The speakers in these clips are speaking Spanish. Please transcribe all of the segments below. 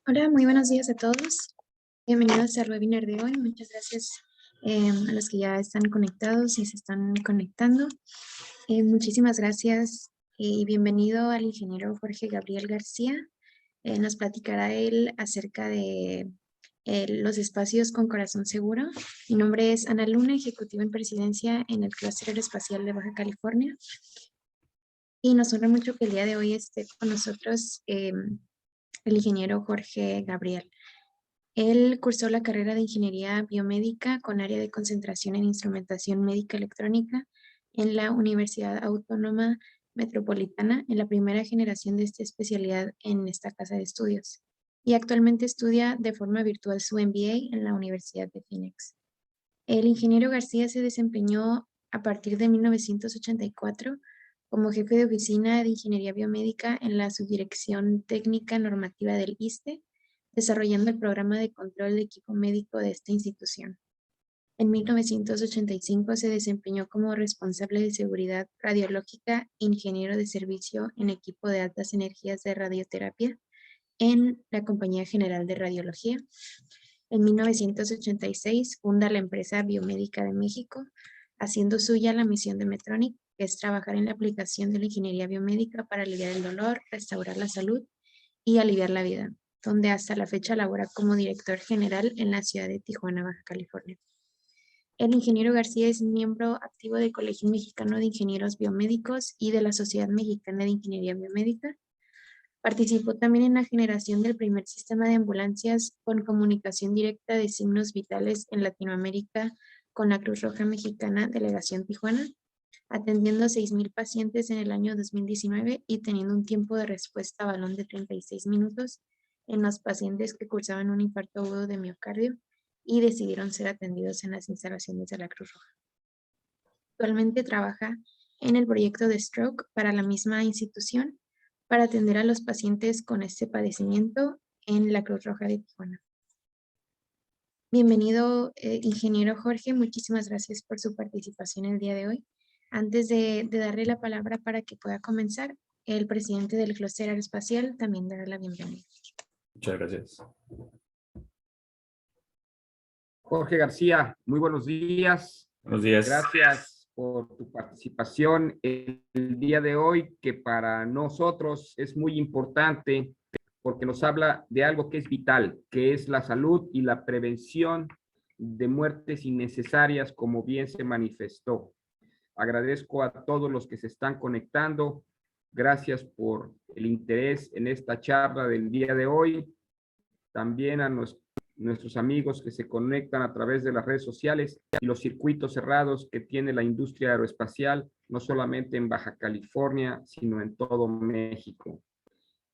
Hola, muy buenos días a todos. Bienvenidos al webinar de hoy. Muchas gracias a los que ya están conectados y se están conectando. Muchísimas gracias y bienvenido al ingeniero Jorge Gabriel García. Nos platicará él acerca de los espacios con corazón seguro. Mi nombre es Ana Luna, ejecutiva en presidencia en el Clúster Aeroespacial de Baja California. Y nos honra mucho que el día de hoy esté con nosotros el ingeniero Jorge Gabriel. Él cursó la carrera de Ingeniería Biomédica con área de concentración en Instrumentación Médica Electrónica en la Universidad Autónoma Metropolitana, en la primera generación de esta especialidad en esta casa de estudios. Y actualmente estudia de forma virtual su MBA en la Universidad de Phoenix. El ingeniero García se desempeñó a partir de 1984 como jefe de oficina de Ingeniería Biomédica en la Subdirección Técnica Normativa del ISSSTE, desarrollando el programa de control de equipo médico de esta institución. En 1985 se desempeñó como responsable de seguridad radiológica e ingeniero de servicio en equipo de altas energías de radioterapia en la Compañía General de Radiología. En 1986 funda la empresa Biomédica de México, haciendo suya la misión de Medtronic, que es trabajar en la aplicación de la ingeniería biomédica para aliviar el dolor, restaurar la salud y aliviar la vida, donde hasta la fecha labora como director general en la ciudad de Tijuana, Baja California. El ingeniero García es miembro activo del Colegio Mexicano de Ingenieros Biomédicos y de la Sociedad Mexicana de Ingeniería Biomédica. Participó también en la generación del primer sistema de ambulancias con comunicación directa de signos vitales en Latinoamérica con la Cruz Roja Mexicana, Delegación Tijuana, atendiendo 6,000 pacientes en el año 2019 y teniendo un tiempo de respuesta a balón de 36 minutos en los pacientes que cursaban un infarto agudo de miocardio y decidieron ser atendidos en las instalaciones de la Cruz Roja. Actualmente trabaja en el proyecto de Stroke para la misma institución para atender a los pacientes con este padecimiento en la Cruz Roja de Tijuana. Bienvenido, ingeniero Jorge. Muchísimas gracias por su participación el día de hoy. Antes de darle la palabra para que pueda comenzar, el presidente del Clúster Aeroespacial también dará la bienvenida. Muchas gracias. Jorge García, muy buenos días. Buenos días. Gracias por tu participación el día de hoy, que para nosotros es muy importante porque nos habla de algo que es vital, que es la salud y la prevención de muertes innecesarias, como bien se manifestó. Agradezco a todos los que se están conectando. Gracias por el interés en esta charla del día de hoy. También a nuestros amigos que se conectan a través de las redes sociales y los circuitos cerrados que tiene la industria aeroespacial, no solamente en Baja California, sino en todo México.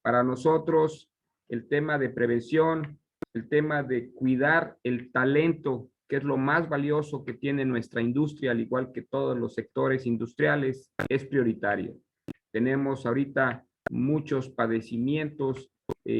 Para nosotros, el tema de prevención, el tema de cuidar el talento, que es lo más valioso que tiene nuestra industria, al igual que todos los sectores industriales, es prioritario. Tenemos ahorita muchos padecimientos,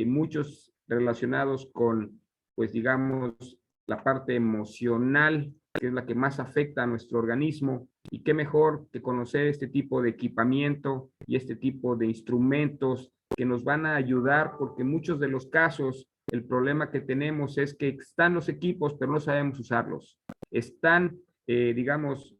muchos relacionados con, pues digamos, la parte emocional, que es la que más afecta a nuestro organismo, y qué mejor que conocer este tipo de equipamiento y este tipo de instrumentos que nos van a ayudar, porque en muchos de los casos el problema que tenemos es que están los equipos, pero no sabemos usarlos. Están, digamos,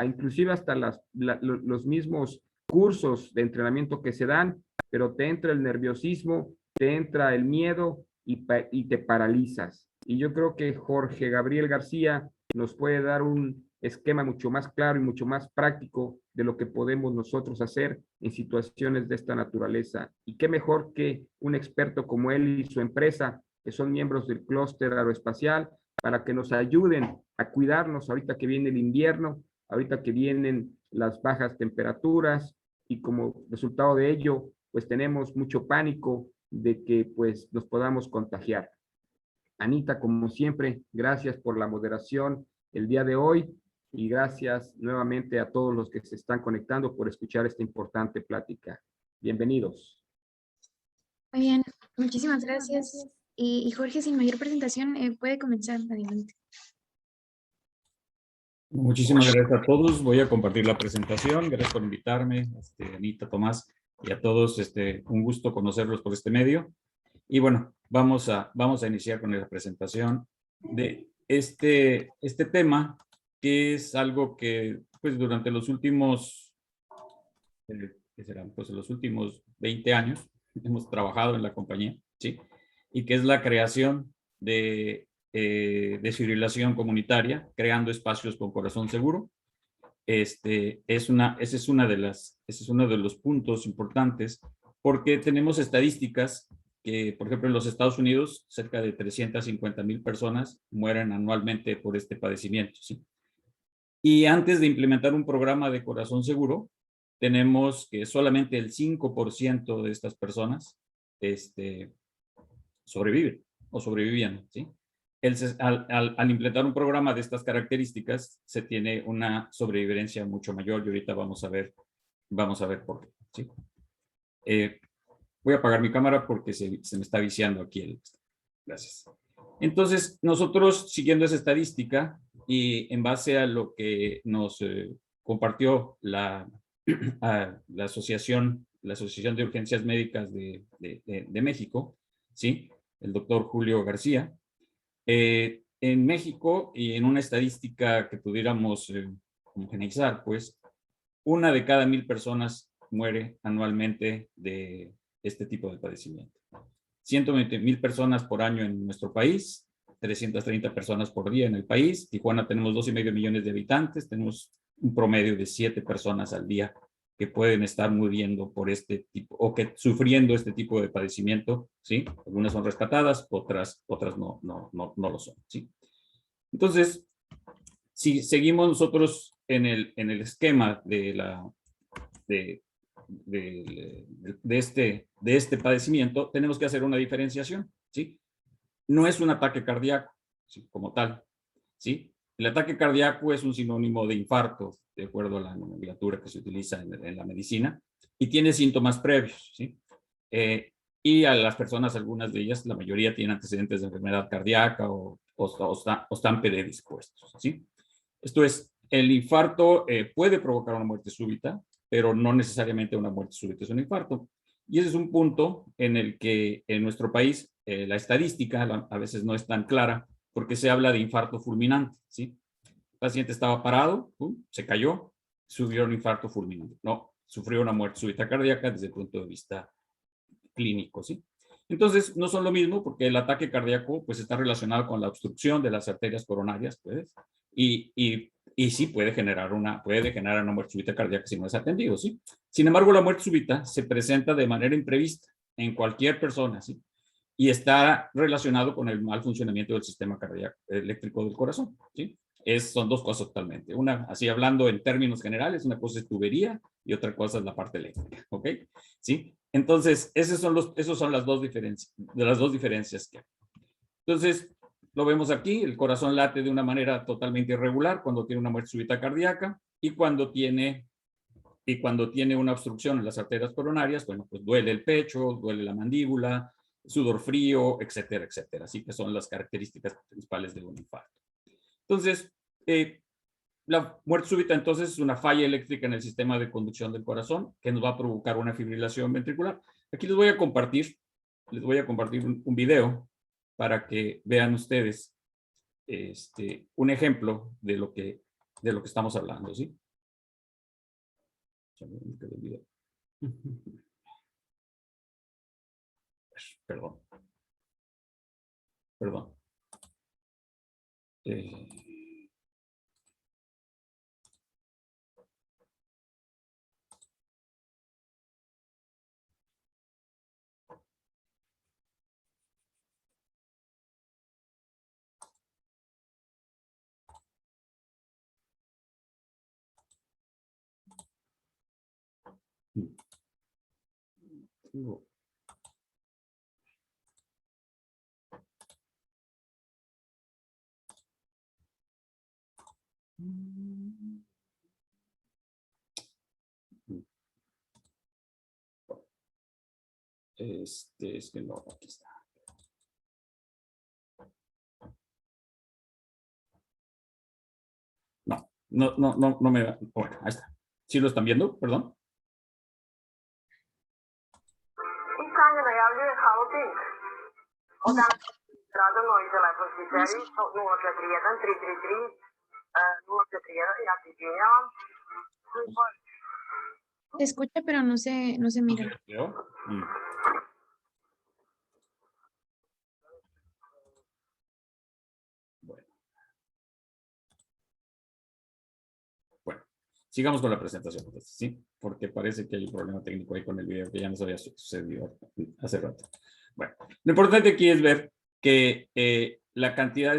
inclusive hasta los mismos cursos de entrenamiento que se dan, pero te entra el nerviosismo, te entra el miedo y te paralizas. Y yo creo que Jorge Gabriel García nos puede dar un esquema mucho más claro y mucho más práctico de lo que podemos nosotros hacer en situaciones de esta naturaleza. Y qué mejor que un experto como él y su empresa, que son miembros del clúster aeroespacial, para que nos ayuden a cuidarnos ahorita que viene el invierno, ahorita que vienen las bajas temperaturas, y como resultado de ello, pues tenemos mucho pánico de que pues nos podamos contagiar. Anita, como siempre, gracias por la moderación el día de hoy y gracias nuevamente a todos los que se están conectando por escuchar esta importante plática. Bienvenidos. Muy bien, muchísimas gracias. Y Jorge, sin mayor presentación, puede comenzar. Adelante. Muchísimas gracias a todos. Voy a compartir la presentación. Gracias por invitarme, Anita, Tomás, y a todos. Un gusto conocerlos por este medio. Y bueno, vamos a iniciar con la presentación de este tema, que es algo que pues durante los últimos, ¿qué serán? Pues en los últimos 20 años hemos trabajado en la compañía, ¿sí? Y que es la creación de desfibrilación comunitaria, creando espacios con corazón seguro. Ese es uno de los puntos importantes, porque tenemos estadísticas que, por ejemplo, en los Estados Unidos, cerca de 350,000 personas mueren anualmente por este padecimiento, ¿sí? Y antes de implementar un programa de corazón seguro, tenemos que solamente el 5% de estas personas sobreviven o sobrevivían, ¿sí? Al implementar un programa de estas características, se tiene una sobrevivencia mucho mayor, y ahorita vamos a ver por qué, ¿sí? Voy a apagar mi cámara porque se me está viciando aquí. Gracias. Entonces, nosotros, siguiendo esa estadística y en base a lo que nos compartió la Asociación de Urgencias Médicas de México, ¿sí? El doctor Julio García, en México, y en una estadística que pudiéramos homogeneizar, pues, 1 de cada 1,000 personas muere anualmente de este tipo de padecimiento. 120,000 personas por año en nuestro país, 330 personas por día en el país. Tijuana tenemos 2,5 millones de habitantes, tenemos un promedio de 7 personas al día que pueden estar muriendo por este tipo, o que sufriendo este tipo de padecimiento, ¿sí? Algunas son rescatadas, otras no lo son, ¿sí? Entonces, si seguimos nosotros en el esquema de este padecimiento, tenemos que hacer una diferenciación, ¿sí? No es un ataque cardíaco, ¿sí? Como tal, ¿sí? El ataque cardíaco es un sinónimo de infarto, de acuerdo a la nomenclatura que se utiliza en la medicina, y tiene síntomas previos, ¿sí? Y a las personas, algunas de ellas, la mayoría tienen antecedentes de enfermedad cardíaca o están predispuestos, ¿sí? Esto es, el infarto puede provocar una muerte súbita, pero no necesariamente una muerte súbita es un infarto. Y ese es un punto en el que en nuestro país la estadística a veces no es tan clara, porque se habla de infarto fulminante, ¿sí? El paciente estaba parado, se cayó, sufrió un infarto fulminante. No, sufrió una muerte súbita cardíaca desde el punto de vista clínico, ¿sí? Entonces, no son lo mismo, porque el ataque cardíaco pues está relacionado con la obstrucción de las arterias coronarias, pues, y sí puede generar una muerte súbita cardíaca si no es atendido, ¿sí? Sin embargo, la muerte súbita se presenta de manera imprevista en cualquier persona, ¿sí? Y está relacionado con el mal funcionamiento del sistema cardíaco eléctrico del corazón, ¿sí? Son dos cosas totalmente. Una, así hablando en términos generales, una cosa es tubería y otra cosa es la parte eléctrica, ¿ok? ¿Sí? Entonces, esas son las dos diferencias que hay. Entonces, lo vemos aquí, el corazón late de una manera totalmente irregular cuando tiene una muerte súbita cardíaca, y cuando tiene una obstrucción en las arterias coronarias, bueno, pues duele el pecho, duele la mandíbula, sudor frío, etcétera, etcétera. Así que son las características principales de un infarto. Entonces, la muerte súbita entonces es una falla eléctrica en el sistema de conducción del corazón que nos va a provocar una fibrilación ventricular. Aquí les voy a compartir un video para que vean ustedes un ejemplo de lo que estamos hablando, ¿sí? Perdón. Es que no, aquí está. No me da. Bueno, ahí está. ¿Sí lo están viendo? Perdón. Se escucha, pero no se mira. Bueno, sigamos con la presentación, ¿sí? Porque parece que hay un problema técnico ahí con el video que ya nos había sucedido hace rato. Bueno, lo importante aquí es ver que la cantidad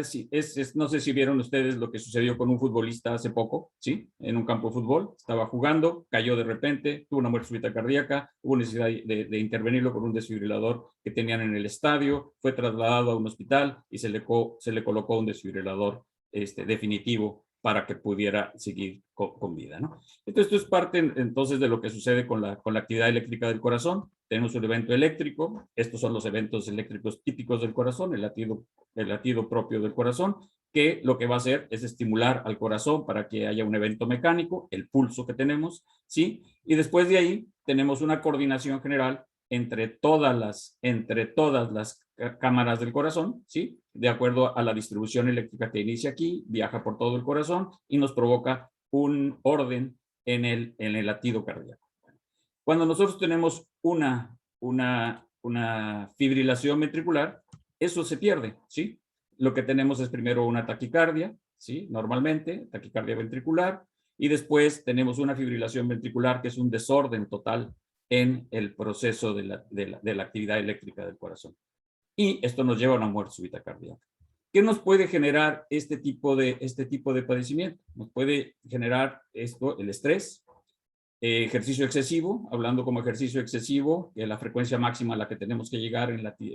no sé si vieron ustedes lo que sucedió con un futbolista hace poco, ¿sí? En un campo de fútbol, estaba jugando, cayó de repente, tuvo una muerte súbita cardíaca, hubo necesidad de intervenirlo con un desfibrilador que tenían en el estadio, fue trasladado a un hospital y se le colocó un desfibrilador definitivo para que pudiera seguir con vida, ¿no? Entonces, esto es parte entonces de lo que sucede con la actividad eléctrica del corazón. Tenemos un evento eléctrico, estos son los eventos eléctricos típicos del corazón, el latido propio del corazón, que lo que va a hacer es estimular al corazón para que haya un evento mecánico, el pulso que tenemos, ¿sí? Y después de ahí tenemos una coordinación general entre todas las cámaras del corazón, ¿sí? De acuerdo a la distribución eléctrica que inicia aquí, viaja por todo el corazón y nos provoca un orden en el latido cardíaco. Cuando nosotros tenemos una fibrilación ventricular, eso se pierde, ¿sí? Lo que tenemos es primero una taquicardia, ¿sí? Normalmente, taquicardia ventricular, y después tenemos una fibrilación ventricular que es un desorden total en el proceso de la actividad eléctrica del corazón. Y esto nos lleva a una muerte súbita cardíaca. ¿Qué nos puede generar este tipo de padecimiento? Nos puede generar el estrés, ejercicio excesivo, hablando como ejercicio excesivo, que es la frecuencia máxima a la que tenemos que llegar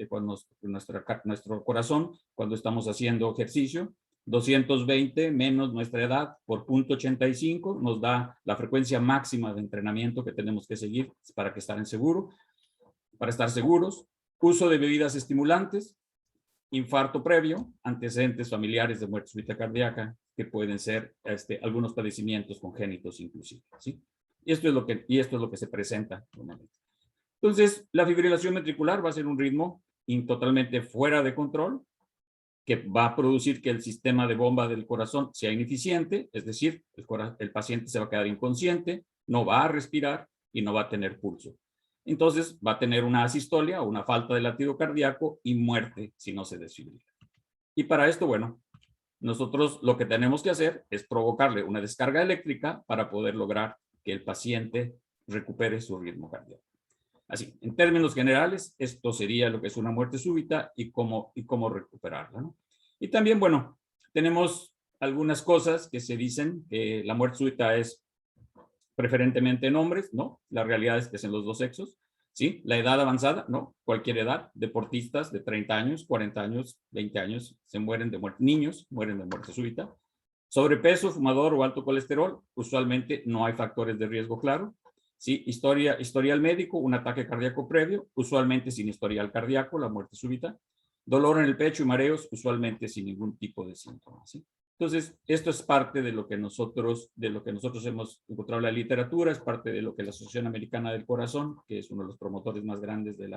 con nuestro corazón cuando estamos haciendo ejercicio. 220 menos nuestra edad por 0.85 nos da la frecuencia máxima de entrenamiento que tenemos que seguir para estar seguros. Uso de bebidas estimulantes, infarto previo, antecedentes familiares de muerte súbita cardíaca, que pueden ser algunos padecimientos congénitos inclusive, ¿sí? Y esto es lo que se presenta normalmente. Entonces, la fibrilación ventricular va a ser un ritmo totalmente fuera de control, que va a producir que el sistema de bomba del corazón sea ineficiente, es decir, el paciente se va a quedar inconsciente, no va a respirar y no va a tener pulso. Entonces va a tener una asistolia o una falta de latido cardíaco y muerte si no se desfibrila. Y para esto, bueno, nosotros lo que tenemos que hacer es provocarle una descarga eléctrica para poder lograr que el paciente recupere su ritmo cardíaco. Así, en términos generales, esto sería lo que es una muerte súbita y cómo recuperarla, ¿no? Y también, bueno, tenemos algunas cosas que se dicen que la muerte súbita es preferentemente en hombres, ¿no? La realidad es que es en los dos sexos, ¿sí? La edad avanzada, ¿no? Cualquier edad, deportistas de 30 años, 40 años, 20 años, se mueren de muerte, niños mueren de muerte súbita. Sobrepeso, fumador o alto colesterol, usualmente no hay factores de riesgo claro. ¿Sí? Historial médico, un ataque cardíaco previo, usualmente sin historial cardíaco, la muerte súbita. Dolor en el pecho y mareos, usualmente sin ningún tipo de síntomas, ¿sí? Entonces, esto es parte de lo que nosotros hemos encontrado en la literatura, es parte de lo que la Asociación Americana del Corazón, que es uno de los promotores más grandes de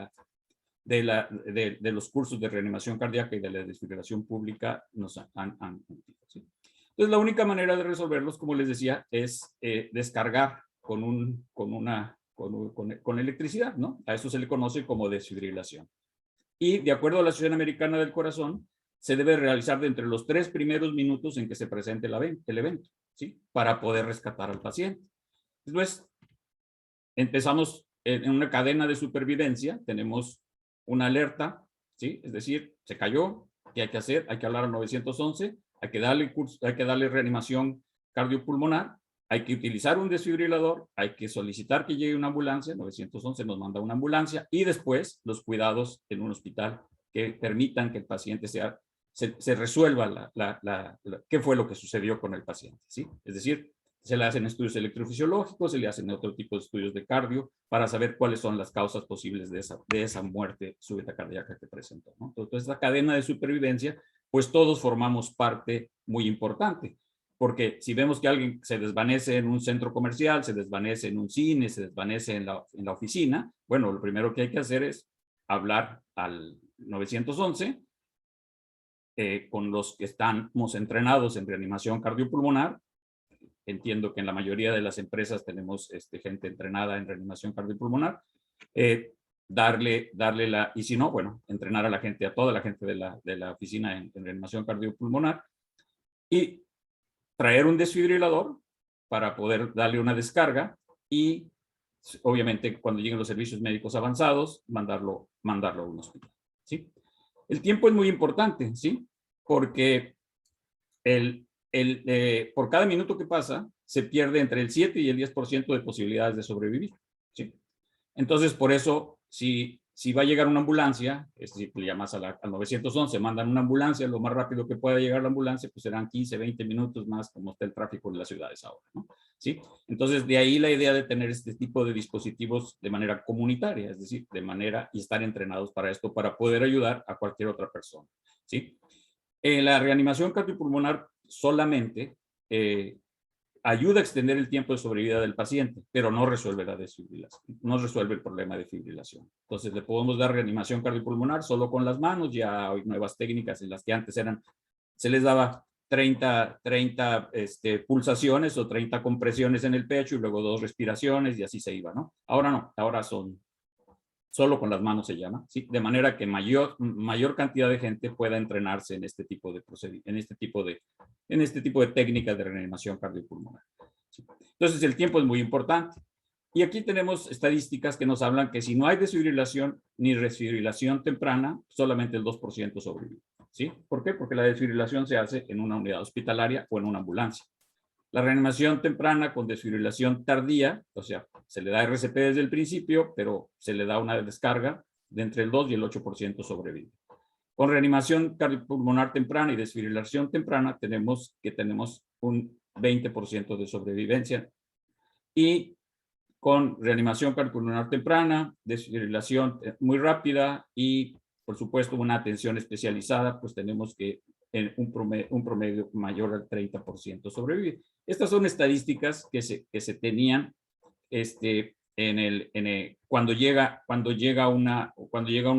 los cursos de reanimación cardíaca y de la desfibrilación pública, nos han dicho, ¿sí? Entonces, la única manera de resolverlos, como les decía, es descargar con electricidad, ¿no? A eso se le conoce como desfibrilación. Y de acuerdo a la Asociación Americana del Corazón, se debe realizar de entre los 3 primeros minutos en que se presente el evento, ¿sí? Para poder rescatar al paciente. Después, empezamos en una cadena de supervivencia, tenemos una alerta, ¿sí? Es decir, se cayó, ¿qué hay que hacer? Hay que hablar al 911, hay que darle reanimación cardiopulmonar, hay que utilizar un desfibrilador, hay que solicitar que llegue una ambulancia, 911 nos manda una ambulancia, y después los cuidados en un hospital que permitan que el paciente se resuelva qué fue lo que sucedió con el paciente, ¿sí? Es decir, se le hacen estudios electrofisiológicos, se le hacen otro tipo de estudios de cardio para saber cuáles son las causas posibles de esa muerte súbita cardíaca que presentó, ¿no? Entonces, esta cadena de supervivencia, pues todos formamos parte muy importante, porque si vemos que alguien se desvanece en un centro comercial, se desvanece en un cine, se desvanece en la oficina, bueno, lo primero que hay que hacer es hablar 911, con los que estamos entrenados en reanimación cardiopulmonar. Entiendo que en la mayoría de las empresas tenemos gente entrenada en reanimación cardiopulmonar. Y si no, bueno, entrenar a la gente, a toda la gente de la oficina en reanimación cardiopulmonar, y traer un desfibrilador para poder darle una descarga y, obviamente, cuando lleguen los servicios médicos avanzados, mandarlo a un hospital, ¿sí? El tiempo es muy importante, ¿sí? Porque por cada minuto que pasa, se pierde entre el 7 y el 10% de posibilidades de sobrevivir, ¿sí? Entonces, por eso, si va a llegar una ambulancia, es decir, le llamas al 911, mandan una ambulancia, lo más rápido que pueda llegar la ambulancia, pues serán 15, 20 minutos más, como está el tráfico en las ciudades ahora, ¿no? ¿Sí? Entonces, de ahí la idea de tener este tipo de dispositivos de manera comunitaria, es decir, y estar entrenados para esto, para poder ayudar a cualquier otra persona, ¿sí? La reanimación cardiopulmonar solamente ayuda a extender el tiempo de sobrevida del paciente, pero no resuelve la desfibrilación, no resuelve el problema de fibrilación. Entonces, le podemos dar reanimación cardiopulmonar solo con las manos. Ya hay nuevas técnicas en las que antes se les daba 30 pulsaciones o 30 compresiones en el pecho y luego 2 respiraciones y así se iba, ¿no? Ahora no, ahora solo con las manos se llama, ¿sí? De manera que mayor cantidad de gente pueda entrenarse en este tipo de técnicas de reanimación cardiopulmonar, ¿sí? Entonces, el tiempo es muy importante. Y aquí tenemos estadísticas que nos hablan que si no hay desfibrilación ni desfibrilación temprana, solamente el 2% sobrevive, ¿sí? ¿Por qué? Porque la desfibrilación se hace en una unidad hospitalaria o en una ambulancia. La reanimación temprana con desfibrilación tardía, o sea, se le da RCP desde el principio, pero se le da una descarga de entre el 2 y el 8% sobrevive. Con reanimación cardiopulmonar temprana y desfibrilación temprana tenemos un 20% de sobrevivencia. Y con reanimación cardiopulmonar temprana, desfibrilación muy rápida y, por supuesto, una atención especializada, pues tenemos que en un promedio mayor al 30% sobrevivir. Estas son estadísticas que se tenían cuando llega una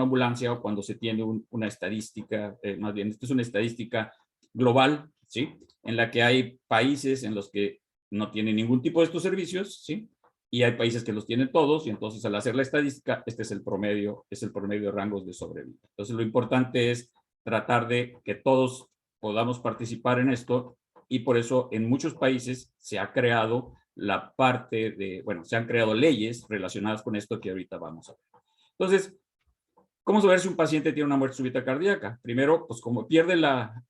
ambulancia o cuando se tiene una estadística, más bien, esto es una estadística global, ¿sí? En la que hay países en los que no tienen ningún tipo de estos servicios, ¿sí? Y hay países que los tienen todos, y entonces al hacer la estadística, este es el promedio de rangos de sobrevida. Entonces, lo importante es tratar de que todos podamos participar en esto, y por eso en muchos países se ha creado se han creado leyes relacionadas con esto que ahorita vamos a ver. Entonces, ¿cómo saber si un paciente tiene una muerte súbita cardíaca? Primero, pues como pierde la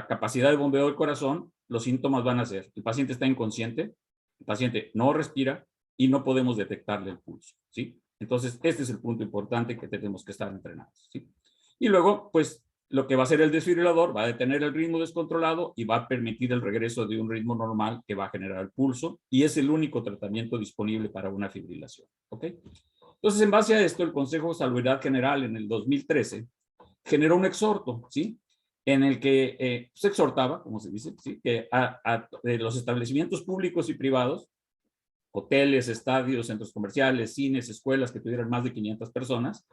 capacidad de bombeo del corazón, los síntomas van a ser: el paciente está inconsciente, el paciente no respira y no podemos detectarle el pulso, ¿sí? Entonces, este es el punto importante que tenemos que estar entrenados, ¿sí? Y luego, pues, lo que va a hacer el desfibrilador va a detener el ritmo descontrolado y va a permitir el regreso de un ritmo normal que va a generar el pulso, y es el único tratamiento disponible para una fibrilación, ¿ok? Entonces, en base a esto, el Consejo de Salubridad General en el 2013 generó un exhorto, ¿sí? En el que se exhortaba, como se dice, ¿sí? Que a los establecimientos públicos y privados, hoteles, estadios, centros comerciales, cines, escuelas que tuvieran más de 500 personas,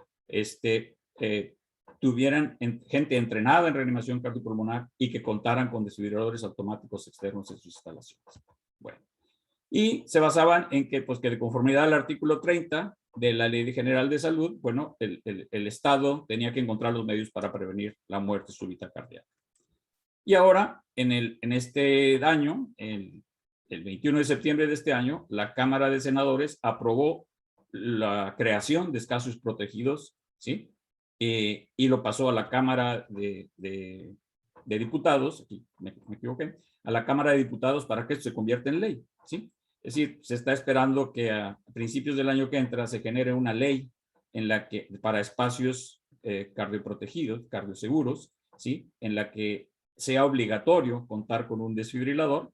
tuvieran gente entrenada en reanimación cardiopulmonar y que contaran con desfibriladores automáticos externos en sus instalaciones. Bueno, y se basaban en que, pues, que de conformidad al artículo 30 de la Ley General de Salud, bueno, el Estado tenía que encontrar los medios para prevenir la muerte súbita cardíaca. Y ahora, en este año, el 21 de septiembre de este año, la Cámara de Senadores aprobó la creación de casos protegidos, ¿sí? Y lo pasó a la Cámara de Diputados, aquí me equivoqué, a la Cámara de Diputados para que esto se convierta en ley, ¿sí? Es decir, se está esperando que a principios del año que entra se genere una ley en la que, para espacios cardioprotegidos, cardioseguros, ¿sí? En la que sea obligatorio contar con un desfibrilador,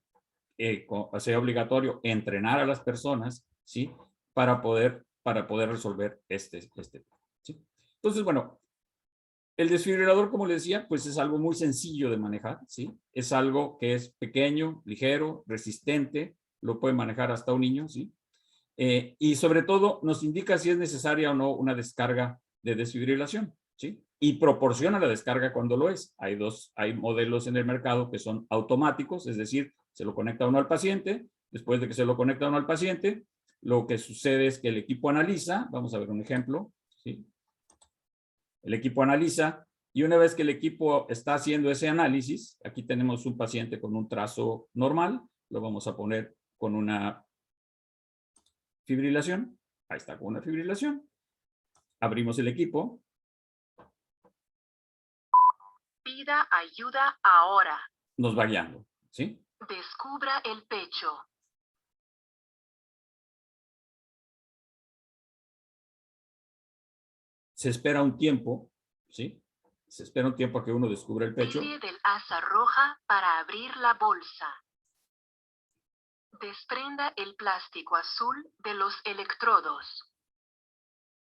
sea obligatorio entrenar a las personas, ¿sí? Para poder resolver este tema, ¿sí? Entonces, bueno, el desfibrilador, como les decía, pues es algo muy sencillo de manejar, ¿sí? Es algo que es pequeño, ligero, resistente, lo puede manejar hasta un niño, ¿sí? Y sobre todo nos indica si es necesaria o no una descarga de desfibrilación. ¿sí? Y proporciona la descarga cuando lo es. Hay modelos en el mercado que son automáticos, es decir, se lo conecta uno al paciente, después de que se lo conecta uno al paciente, lo que sucede es que el equipo analiza, vamos a ver un ejemplo, ¿sí? El equipo analiza y una vez que el equipo está haciendo ese análisis, aquí tenemos un paciente con un trazo normal, lo vamos a poner con una fibrilación, ahí está con una fibrilación, abrimos el equipo. Pida ayuda ahora. Nos va guiando, ¿sí? Descubra el pecho. Se espera un tiempo, ¿sí? Se espera un tiempo a que uno descubra el pecho. Tire del asa roja para abrir la bolsa. Desprenda el plástico azul de los electrodos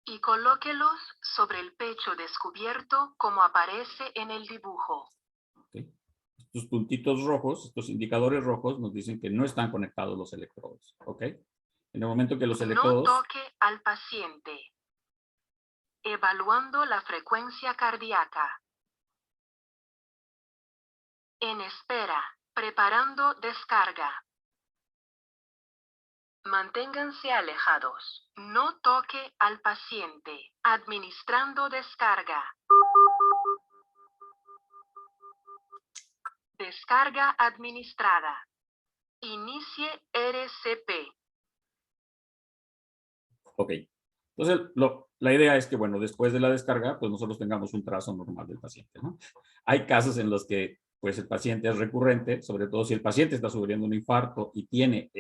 y colóquelos sobre el pecho descubierto como aparece en el dibujo. ¿Okay? Estos puntitos rojos, estos indicadores rojos nos dicen que no están conectados los electrodos, ¿ok? En el momento que los electrodos... No toque al paciente. Evaluando la frecuencia cardíaca. En espera, preparando descarga. Manténganse alejados. No toque al paciente. Administrando descarga. Descarga administrada. Inicie RCP. Ok. Entonces, la idea es que, bueno, después de la descarga, pues nosotros tengamos un trazo normal del paciente, ¿no? Hay casos en los que, pues, el paciente es recurrente, sobre todo si el paciente está sufriendo un infarto y tiene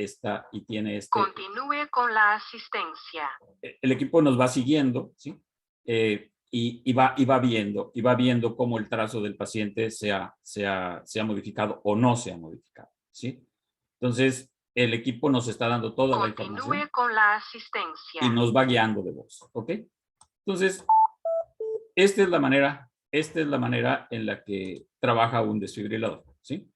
Continúe con la asistencia. El equipo nos va siguiendo, ¿sí? Y va viendo cómo el trazo del paciente se ha modificado o no se ha modificado, ¿sí? Entonces, el equipo nos está dando toda la información. Continúe con la asistencia. Y nos va guiando de voz, ¿ok? Entonces, esta es la manera en la que trabaja un desfibrilador, ¿sí?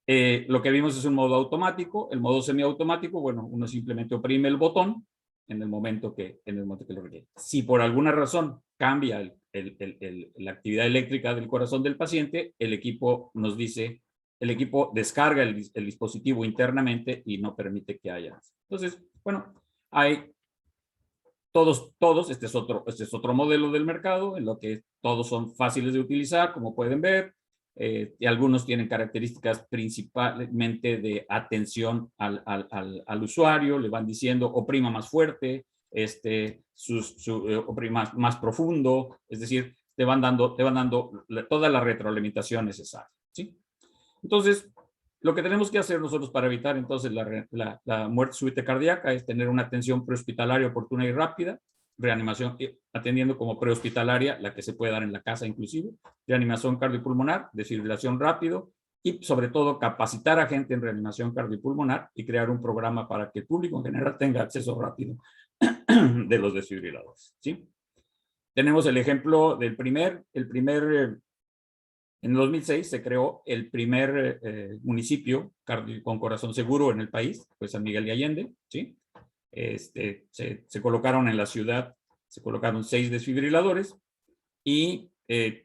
Lo que vimos es un modo automático. El modo semiautomático, bueno, uno simplemente oprime el botón en el momento que lo requiere. Si por alguna razón cambia la actividad eléctrica del corazón del paciente, el equipo nos dice, el equipo descarga el dispositivo internamente y no permite que haya. Entonces, bueno, hay todos, este es otro modelo del mercado, en lo que todos son fáciles de utilizar, como pueden ver, y algunos tienen características principalmente de atención al usuario, le van diciendo oprima más fuerte, oprima más profundo, es decir, te van dando toda la retroalimentación necesaria, ¿sí? Entonces, lo que tenemos que hacer nosotros para evitar entonces la muerte súbita cardíaca es tener una atención prehospitalaria oportuna y rápida, reanimación, atendiendo como prehospitalaria, la que se puede dar en la casa inclusive, reanimación cardiopulmonar, desfibrilación rápido y sobre todo capacitar a gente en reanimación cardiopulmonar y crear un programa para que el público en general tenga acceso rápido de los desfibriladores, ¿sí? Tenemos el ejemplo del en el 2006 se creó el primer municipio con corazón seguro en el país, pues San Miguel de Allende, ¿sí? Se colocaron en la ciudad, se colocaron 6 desfibriladores y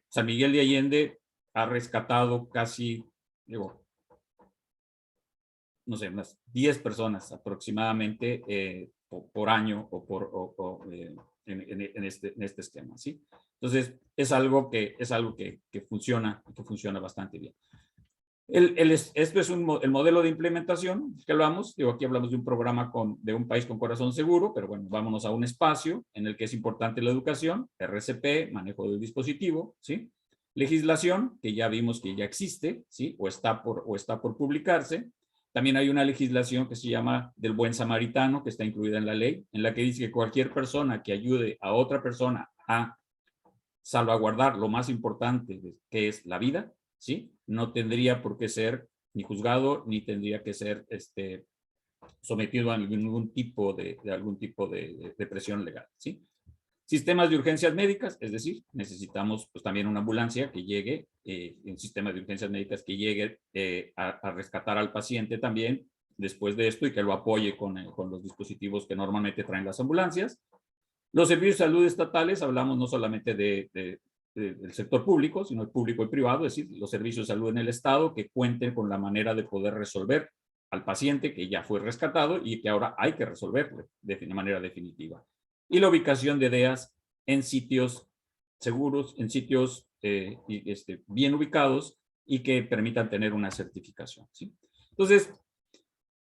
San Miguel de Allende ha rescatado casi, digo, no sé, unas 10 personas aproximadamente por año en este esquema, ¿sí? Entonces, es algo que funciona bastante bien. Esto es el modelo de implementación que hablamos. Aquí hablamos de un programa de un país con corazón seguro, pero bueno, vámonos a un espacio en el que es importante la educación, RCP, manejo del dispositivo, ¿sí? Legislación, que ya vimos que ya existe, ¿sí? O está por publicarse. También hay una legislación que se llama del buen samaritano, que está incluida en la ley, en la que dice que cualquier persona que ayude a otra persona a salvaguardar lo más importante, que es la vida, ¿sí? No tendría por qué ser ni juzgado, ni tendría que ser sometido a algún tipo de presión legal, ¿sí? Sistemas de urgencias médicas, es decir, necesitamos pues también una ambulancia que llegue, un sistema de urgencias médicas que llegue a rescatar al paciente también después de esto y que lo apoye con los dispositivos que normalmente traen las ambulancias. Los servicios de salud estatales, hablamos no solamente de del sector público, sino el público y privado, es decir, los servicios de salud en el Estado que cuenten con la manera de poder resolver al paciente que ya fue rescatado y que ahora hay que resolverlo de manera definitiva. Y la ubicación de DEAs en sitios seguros, en sitios bien ubicados y que permitan tener una certificación, ¿sí? Entonces,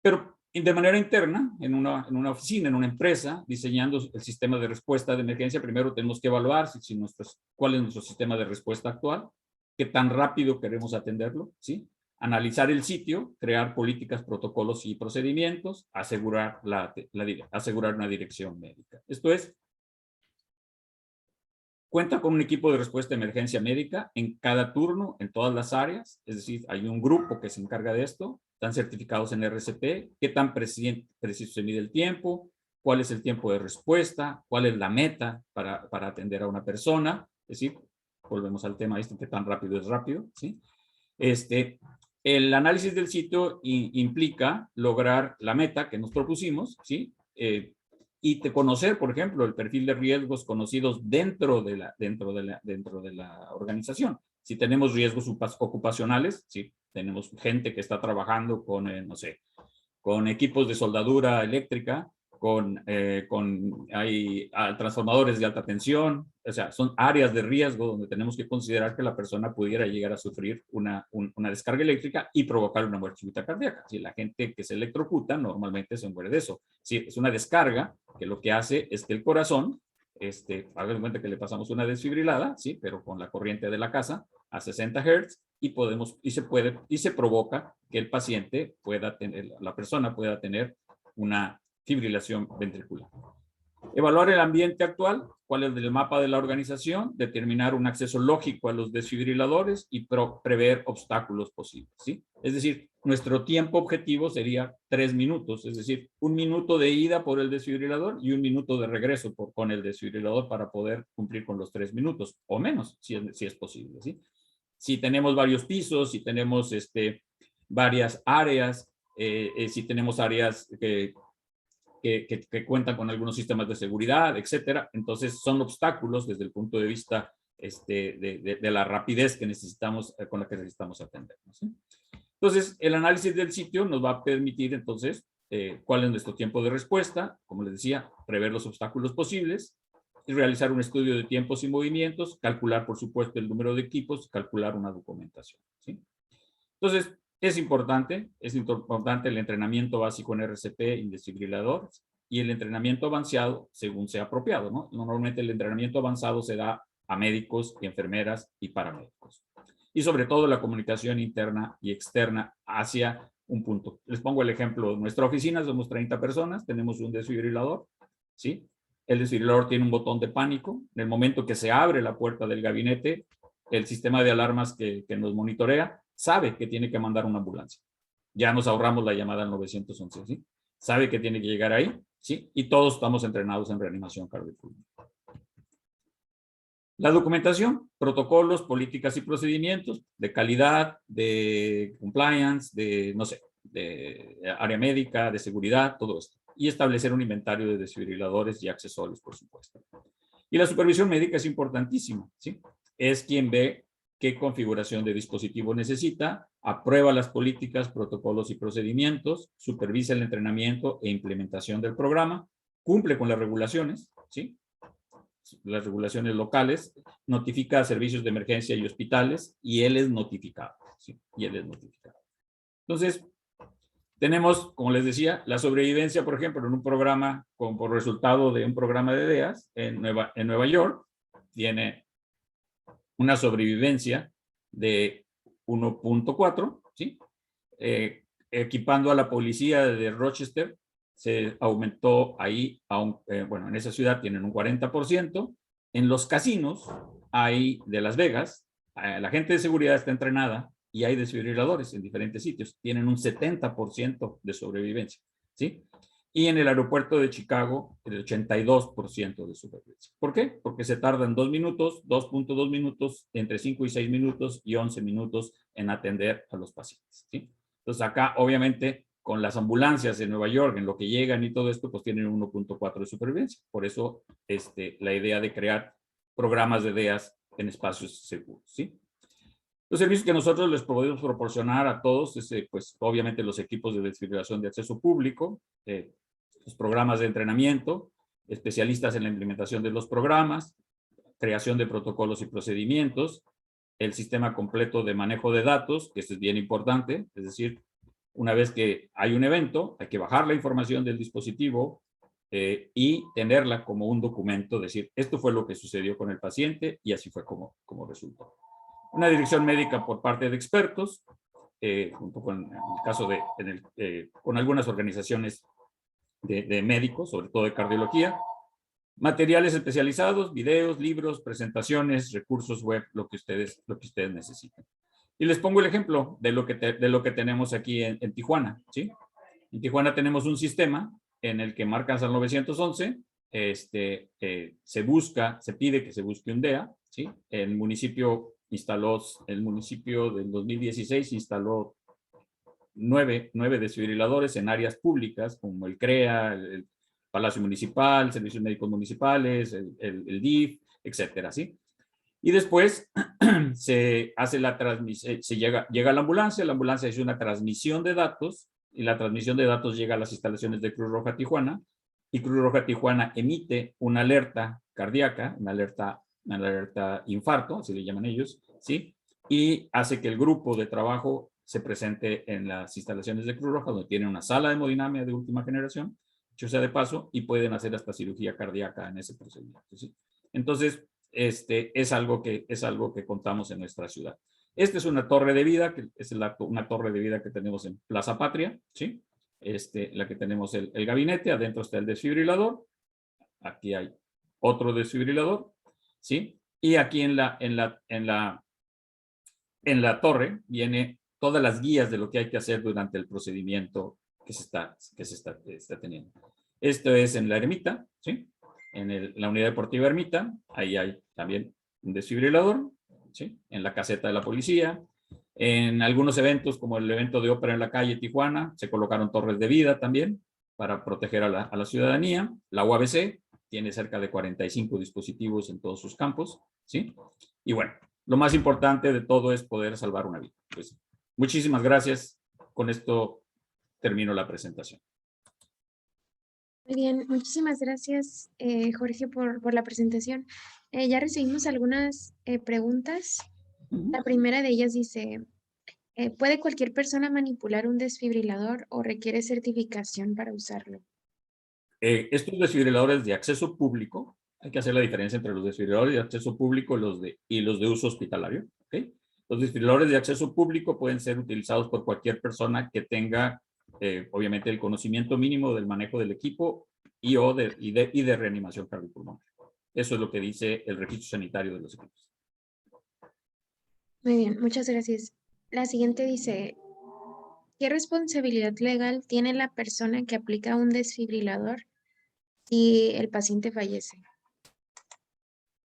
pero de manera interna, en una oficina, en una empresa, diseñando el sistema de respuesta de emergencia, primero tenemos que evaluar cuál es nuestro sistema de respuesta actual, qué tan rápido queremos atenderlo, ¿sí? Analizar el sitio, crear políticas, protocolos y procedimientos, asegurar una dirección médica. Esto es, cuenta con un equipo de respuesta de emergencia médica en cada turno, en todas las áreas, es decir, hay un grupo que se encarga de esto, están certificados en RCP, qué tan preciso se mide el tiempo, cuál es el tiempo de respuesta, cuál es la meta para atender a una persona, es decir, volvemos al tema qué tan rápido es rápido, ¿sí? El análisis del sitio implica lograr la meta que nos propusimos, ¿sí? Y conocer, por ejemplo, el perfil de riesgos conocidos dentro de la organización. Si tenemos riesgos ocupacionales, si tenemos gente que está trabajando con, no sé, con equipos de soldadura eléctrica, con transformadores de alta tensión, o sea, son áreas de riesgo donde tenemos que considerar que la persona pudiera llegar a sufrir una descarga eléctrica y provocar una muerte súbita cardíaca. Si la gente que se electrocuta normalmente se muere de eso. Si es una descarga que lo que hace es que el corazón, hagan en cuenta que le pasamos una desfibrilada, sí, pero con la corriente de la casa a 60 Hz y se provoca que el paciente la persona pueda tener una fibrilación ventricular. Evaluar el ambiente actual, cuál es el mapa de la organización, determinar un acceso lógico a los desfibriladores y prever obstáculos posibles, ¿sí? Es decir, nuestro tiempo objetivo sería 3 minutos, es decir, 1 minuto de ida por el desfibrilador y 1 minuto de regreso con el desfibrilador para poder cumplir con los 3 minutos, o menos, si es posible, ¿sí? Si tenemos varios pisos, si tenemos varias áreas, si tenemos áreas que cuentan con algunos sistemas de seguridad, etcétera. Entonces, son obstáculos desde el punto de vista de la rapidez con la que necesitamos atendernos, ¿sí? Entonces, el análisis del sitio nos va a permitir, entonces, cuál es nuestro tiempo de respuesta, como les decía, prever los obstáculos posibles, y realizar un estudio de tiempos y movimientos, calcular, por supuesto, el número de equipos, calcular una documentación, ¿sí? Entonces, es importante el entrenamiento básico en RCP en desfibriladores y el entrenamiento avanzado según sea apropiado, ¿no? Normalmente el entrenamiento avanzado se da a médicos y enfermeras y paramédicos. Y sobre todo la comunicación interna y externa hacia un punto. Les pongo el ejemplo. En nuestra oficina somos 30 personas, tenemos un desfibrilador, ¿sí? El desfibrilador tiene un botón de pánico. En el momento que se abre la puerta del gabinete, el sistema de alarmas que nos monitorea sabe que tiene que mandar una ambulancia. Ya nos ahorramos la llamada al 911, ¿sí? Sabe que tiene que llegar ahí, ¿sí? Y todos estamos entrenados en reanimación cardiopulmonar. La documentación, protocolos, políticas y procedimientos de calidad, de compliance, de área médica, de seguridad, todo esto. Y establecer un inventario de desfibriladores y accesorios, por supuesto. Y la supervisión médica es importantísima, ¿sí? Es quien ve qué configuración de dispositivo necesita, aprueba las políticas, protocolos y procedimientos, supervisa el entrenamiento e implementación del programa, cumple con las regulaciones, ¿sí? Las regulaciones locales, notifica a servicios de emergencia y hospitales y él es notificado, ¿sí? Y él es notificado. Entonces, tenemos, como les decía, la sobrevivencia, por ejemplo, en un programa, por resultado de un programa de DEAS en Nueva York, tiene una sobrevivencia de 1.4, ¿sí? Equipando a la policía de Rochester, se aumentó ahí, bueno, en esa ciudad tienen un 40%. En los casinos de Las Vegas, la gente de seguridad está entrenada y hay desfibriladores en diferentes sitios. Tienen un 70% de sobrevivencia, ¿sí? Y en el aeropuerto de Chicago, el 82% de supervivencia. ¿Por qué? Porque se tardan 2 minutos, 2.2 minutos, entre 5 y 6 minutos y 11 minutos en atender a los pacientes, ¿sí? Entonces acá, obviamente, con las ambulancias en Nueva York, en lo que llegan y todo esto, pues tienen 1.4 de supervivencia. Por eso la idea de crear programas de DEAS en espacios seguros, ¿sí? Los servicios que nosotros les podemos proporcionar a todos es, pues, obviamente los equipos de desfibrilación de acceso público, los programas de entrenamiento, especialistas en la implementación de los programas, creación de protocolos y procedimientos, el sistema completo de manejo de datos, que esto es bien importante, es decir, una vez que hay un evento, hay que bajar la información del dispositivo y tenerla como un documento, decir, esto fue lo que sucedió con el paciente y así fue como resultó. Una dirección médica por parte de expertos, junto con el caso de, con algunas organizaciones de médicos, sobre todo de cardiología, materiales especializados, videos, libros, presentaciones, recursos web, lo que ustedes necesiten. Y les pongo el ejemplo de lo que tenemos aquí en Tijuana, ¿sí? En Tijuana tenemos un sistema en el que marcas al 911, se pide que se busque un DEA, ¿sí? El municipio del 2016 instaló 9 desfibriladores en áreas públicas, como el CREA, el Palacio Municipal, Servicios Médicos Municipales, el DIF, etcétera, ¿sí? Y después se hace la transmisión, llega la ambulancia hace una transmisión de datos, y la transmisión de datos llega a las instalaciones de Cruz Roja Tijuana, y Cruz Roja Tijuana emite una alerta cardíaca, una alerta infarto, así le llaman ellos, ¿sí? Y hace que el grupo de trabajo se presente en las instalaciones de Cruz Roja, donde tienen una sala de hemodinamia de última generación, dicho sea de paso, y pueden hacer hasta cirugía cardíaca en ese procedimiento, ¿sí? Entonces, es algo que contamos en nuestra ciudad. Esta es una torre de vida, que es una torre de vida que tenemos en Plaza Patria, ¿sí? La que tenemos el gabinete, adentro está el desfibrilador, aquí hay otro desfibrilador, ¿sí? Y aquí en la torre viene todas las guías de lo que hay que hacer durante el procedimiento que se está teniendo. Esto es en la ermita, ¿sí? En la unidad deportiva Ermita, ahí hay también un desfibrilador, ¿sí? En la caseta de la policía. En algunos eventos, como el evento de ópera en la calle Tijuana, se colocaron torres de vida también para proteger a la ciudadanía. La UABC tiene cerca de 45 dispositivos en todos sus campos, ¿sí? Y bueno, lo más importante de todo es poder salvar una vida. Pues, muchísimas gracias. Con esto termino la presentación. Muy bien, muchísimas gracias, Jorge, por la presentación. Ya recibimos algunas preguntas. La primera de ellas dice, ¿puede cualquier persona manipular un desfibrilador o requiere certificación para usarlo? Estos desfibriladores de acceso público, hay que hacer la diferencia entre los desfibriladores de acceso público y los de uso hospitalario, ¿okay? Los desfibriladores de acceso público pueden ser utilizados por cualquier persona que tenga, obviamente, el conocimiento mínimo del manejo del equipo y de reanimación cardiopulmonar. Eso es lo que dice el registro sanitario de los equipos. Muy bien, muchas gracias. La siguiente dice, ¿qué responsabilidad legal tiene la persona que aplica un desfibrilador si el paciente fallece?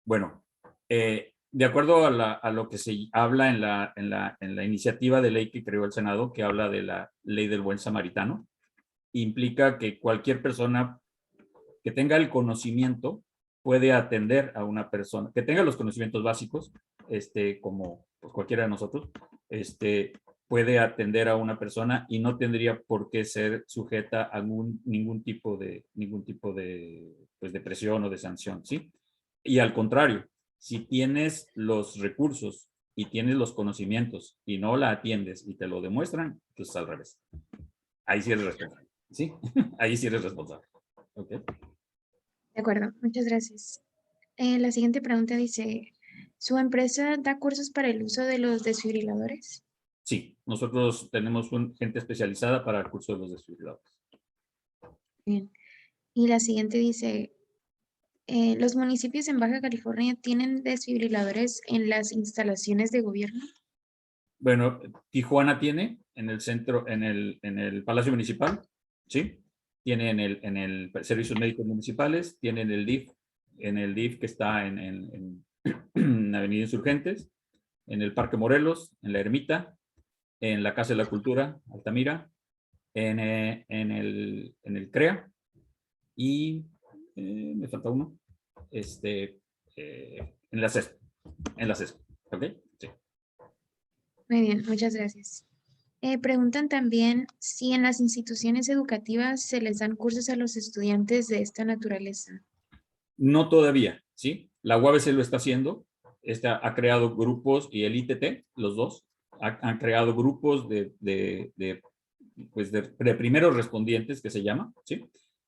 Bueno, de acuerdo a lo que se habla en la iniciativa de ley que creó el Senado, que habla de la ley del buen samaritano, implica que cualquier persona que tenga el conocimiento puede atender a una persona, que tenga los conocimientos básicos, como pues, cualquiera de nosotros, puede atender a una persona y no tendría por qué ser sujeta a ningún tipo de pues, de presión o de sanción, ¿sí? Y al contrario, si tienes los recursos y tienes los conocimientos y no la atiendes y te lo demuestran, pues al revés. Ahí sí eres responsable, ¿sí? Ahí sí eres responsable. ¿Ok? De acuerdo, muchas gracias. La siguiente pregunta dice, ¿su empresa da cursos para el uso de los desfibriladores? Sí, nosotros tenemos gente especializada para el curso de los desfibriladores. Bien. Y la siguiente dice, ¿los municipios en Baja California tienen desfibriladores en las instalaciones de gobierno? Bueno, Tijuana tiene en el centro, en el Palacio Municipal, ¿sí? Tiene en el Servicios Médicos Municipales, tiene en el DIF que está en Avenida Insurgentes, en el Parque Morelos, en la Ermita, en la Casa de la Cultura, Altamira, en el CREA y me falta uno, en la CESP, En la CESCO, ¿ok? Sí. Muy bien, muchas gracias. Preguntan también si en las instituciones educativas se les dan cursos a los estudiantes de esta naturaleza. No todavía, ¿sí? La UABC lo está haciendo, ha creado grupos, y el ITT, los dos, han creado grupos pues de primeros respondientes, que se llama, ¿sí?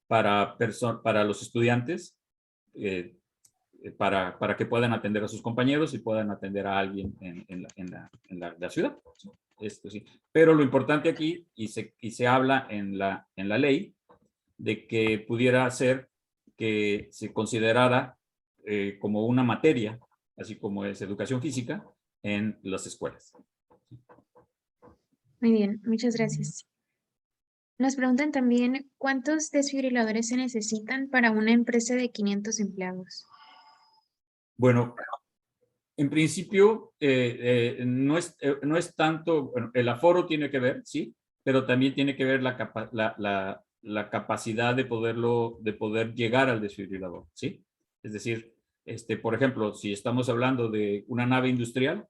Para los estudiantes, para que puedan atender a sus compañeros y puedan atender a alguien en la ciudad. Esto sí. Pero lo importante aquí, y se habla en la ley, de que pudiera ser que se considerara como una materia, así como es educación física, en las escuelas. Muy bien, muchas gracias. Nos preguntan también cuántos desfibriladores se necesitan para una empresa de 500 empleados. Bueno, en principio no es tanto, bueno, el aforo tiene que ver, sí, pero también tiene que ver la capacidad de poder llegar al desfibrilador, ¿sí? Es decir, por ejemplo, si estamos hablando de una nave industrial,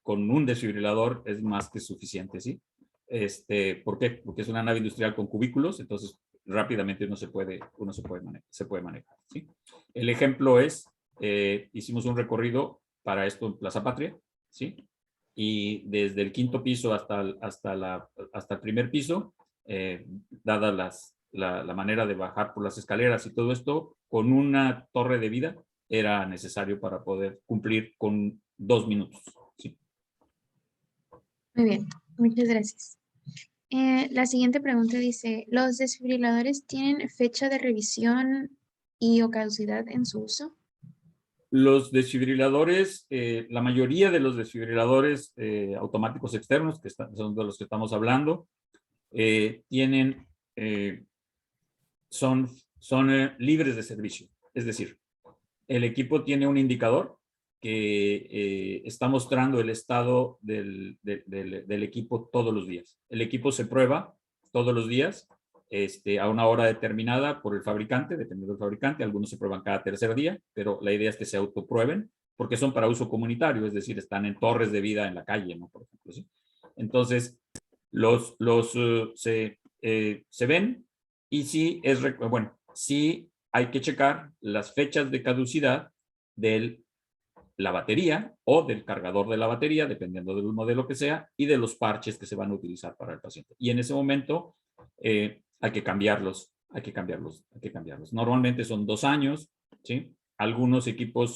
con un desfibrilador es más que suficiente, ¿sí? ¿Por qué? Porque es una nave industrial con cubículos, entonces rápidamente uno se puede manejar, ¿sí? El ejemplo es, hicimos un recorrido para esto en Plaza Patria, ¿sí? Y desde el quinto piso hasta el primer piso, dada la manera de bajar por las escaleras y todo esto, con una torre de vida era necesario para poder cumplir con 2 minutos, ¿sí? Muy bien, muchas gracias. La siguiente pregunta dice, ¿los desfibriladores tienen fecha de revisión y o caducidad en su uso? Los desfibriladores, la mayoría de los desfibriladores automáticos externos, que son de los que estamos hablando, tienen, son libres de servicio. Es decir, el equipo tiene un indicador que está mostrando el estado del equipo todos los días. El equipo se prueba todos los días a una hora determinada por el fabricante, dependiendo del fabricante. Algunos se prueban cada tercer día, pero la idea es que se autoprueben porque son para uso comunitario, es decir, están en torres de vida en la calle, ¿no? Por ejemplo, ¿sí? Entonces, se ven, y sí sí hay que checar las fechas de caducidad de la batería o del cargador de la batería, dependiendo del modelo que sea, y de los parches que se van a utilizar para el paciente. Y en ese momento hay que cambiarlos. Normalmente son 2 años, ¿sí? Algunos equipos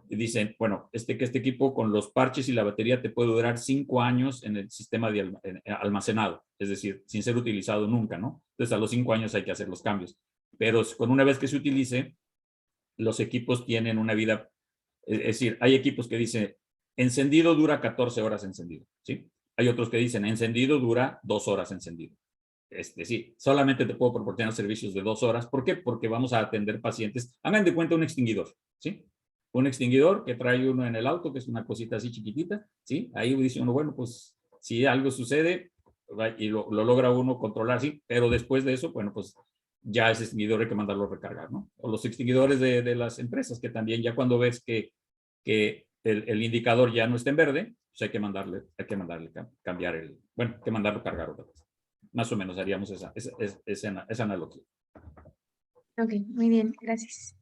dicen, bueno, este equipo con los parches y la batería te puede durar 5 años en el sistema de almacenado, es decir, sin ser utilizado nunca, ¿no? Entonces a los 5 años hay que hacer los cambios. Pero con una vez que se utilice, los equipos tienen una vida, es decir, hay equipos que dicen, encendido dura 14 horas encendido, ¿sí? Hay otros que dicen, encendido dura 2 horas encendido. Sí, solamente te puedo proporcionar servicios de 2 horas. ¿Por qué? Porque vamos a atender pacientes. Hagan de cuenta un extinguidor, ¿sí? Un extinguidor que trae uno en el auto, que es una cosita así chiquitita, ¿sí? Ahí dice uno, bueno, pues si algo sucede y lo logra uno controlar, sí, pero después de eso, bueno, pues ya ese extinguidor hay que mandarlo a recargar, ¿no? O los extinguidores de las empresas, que también ya cuando ves que el indicador ya no está en verde, pues hay que mandarle cambiar hay que mandarlo a cargar otra vez. Más o menos haríamos esa analogía. Ok, muy bien, gracias.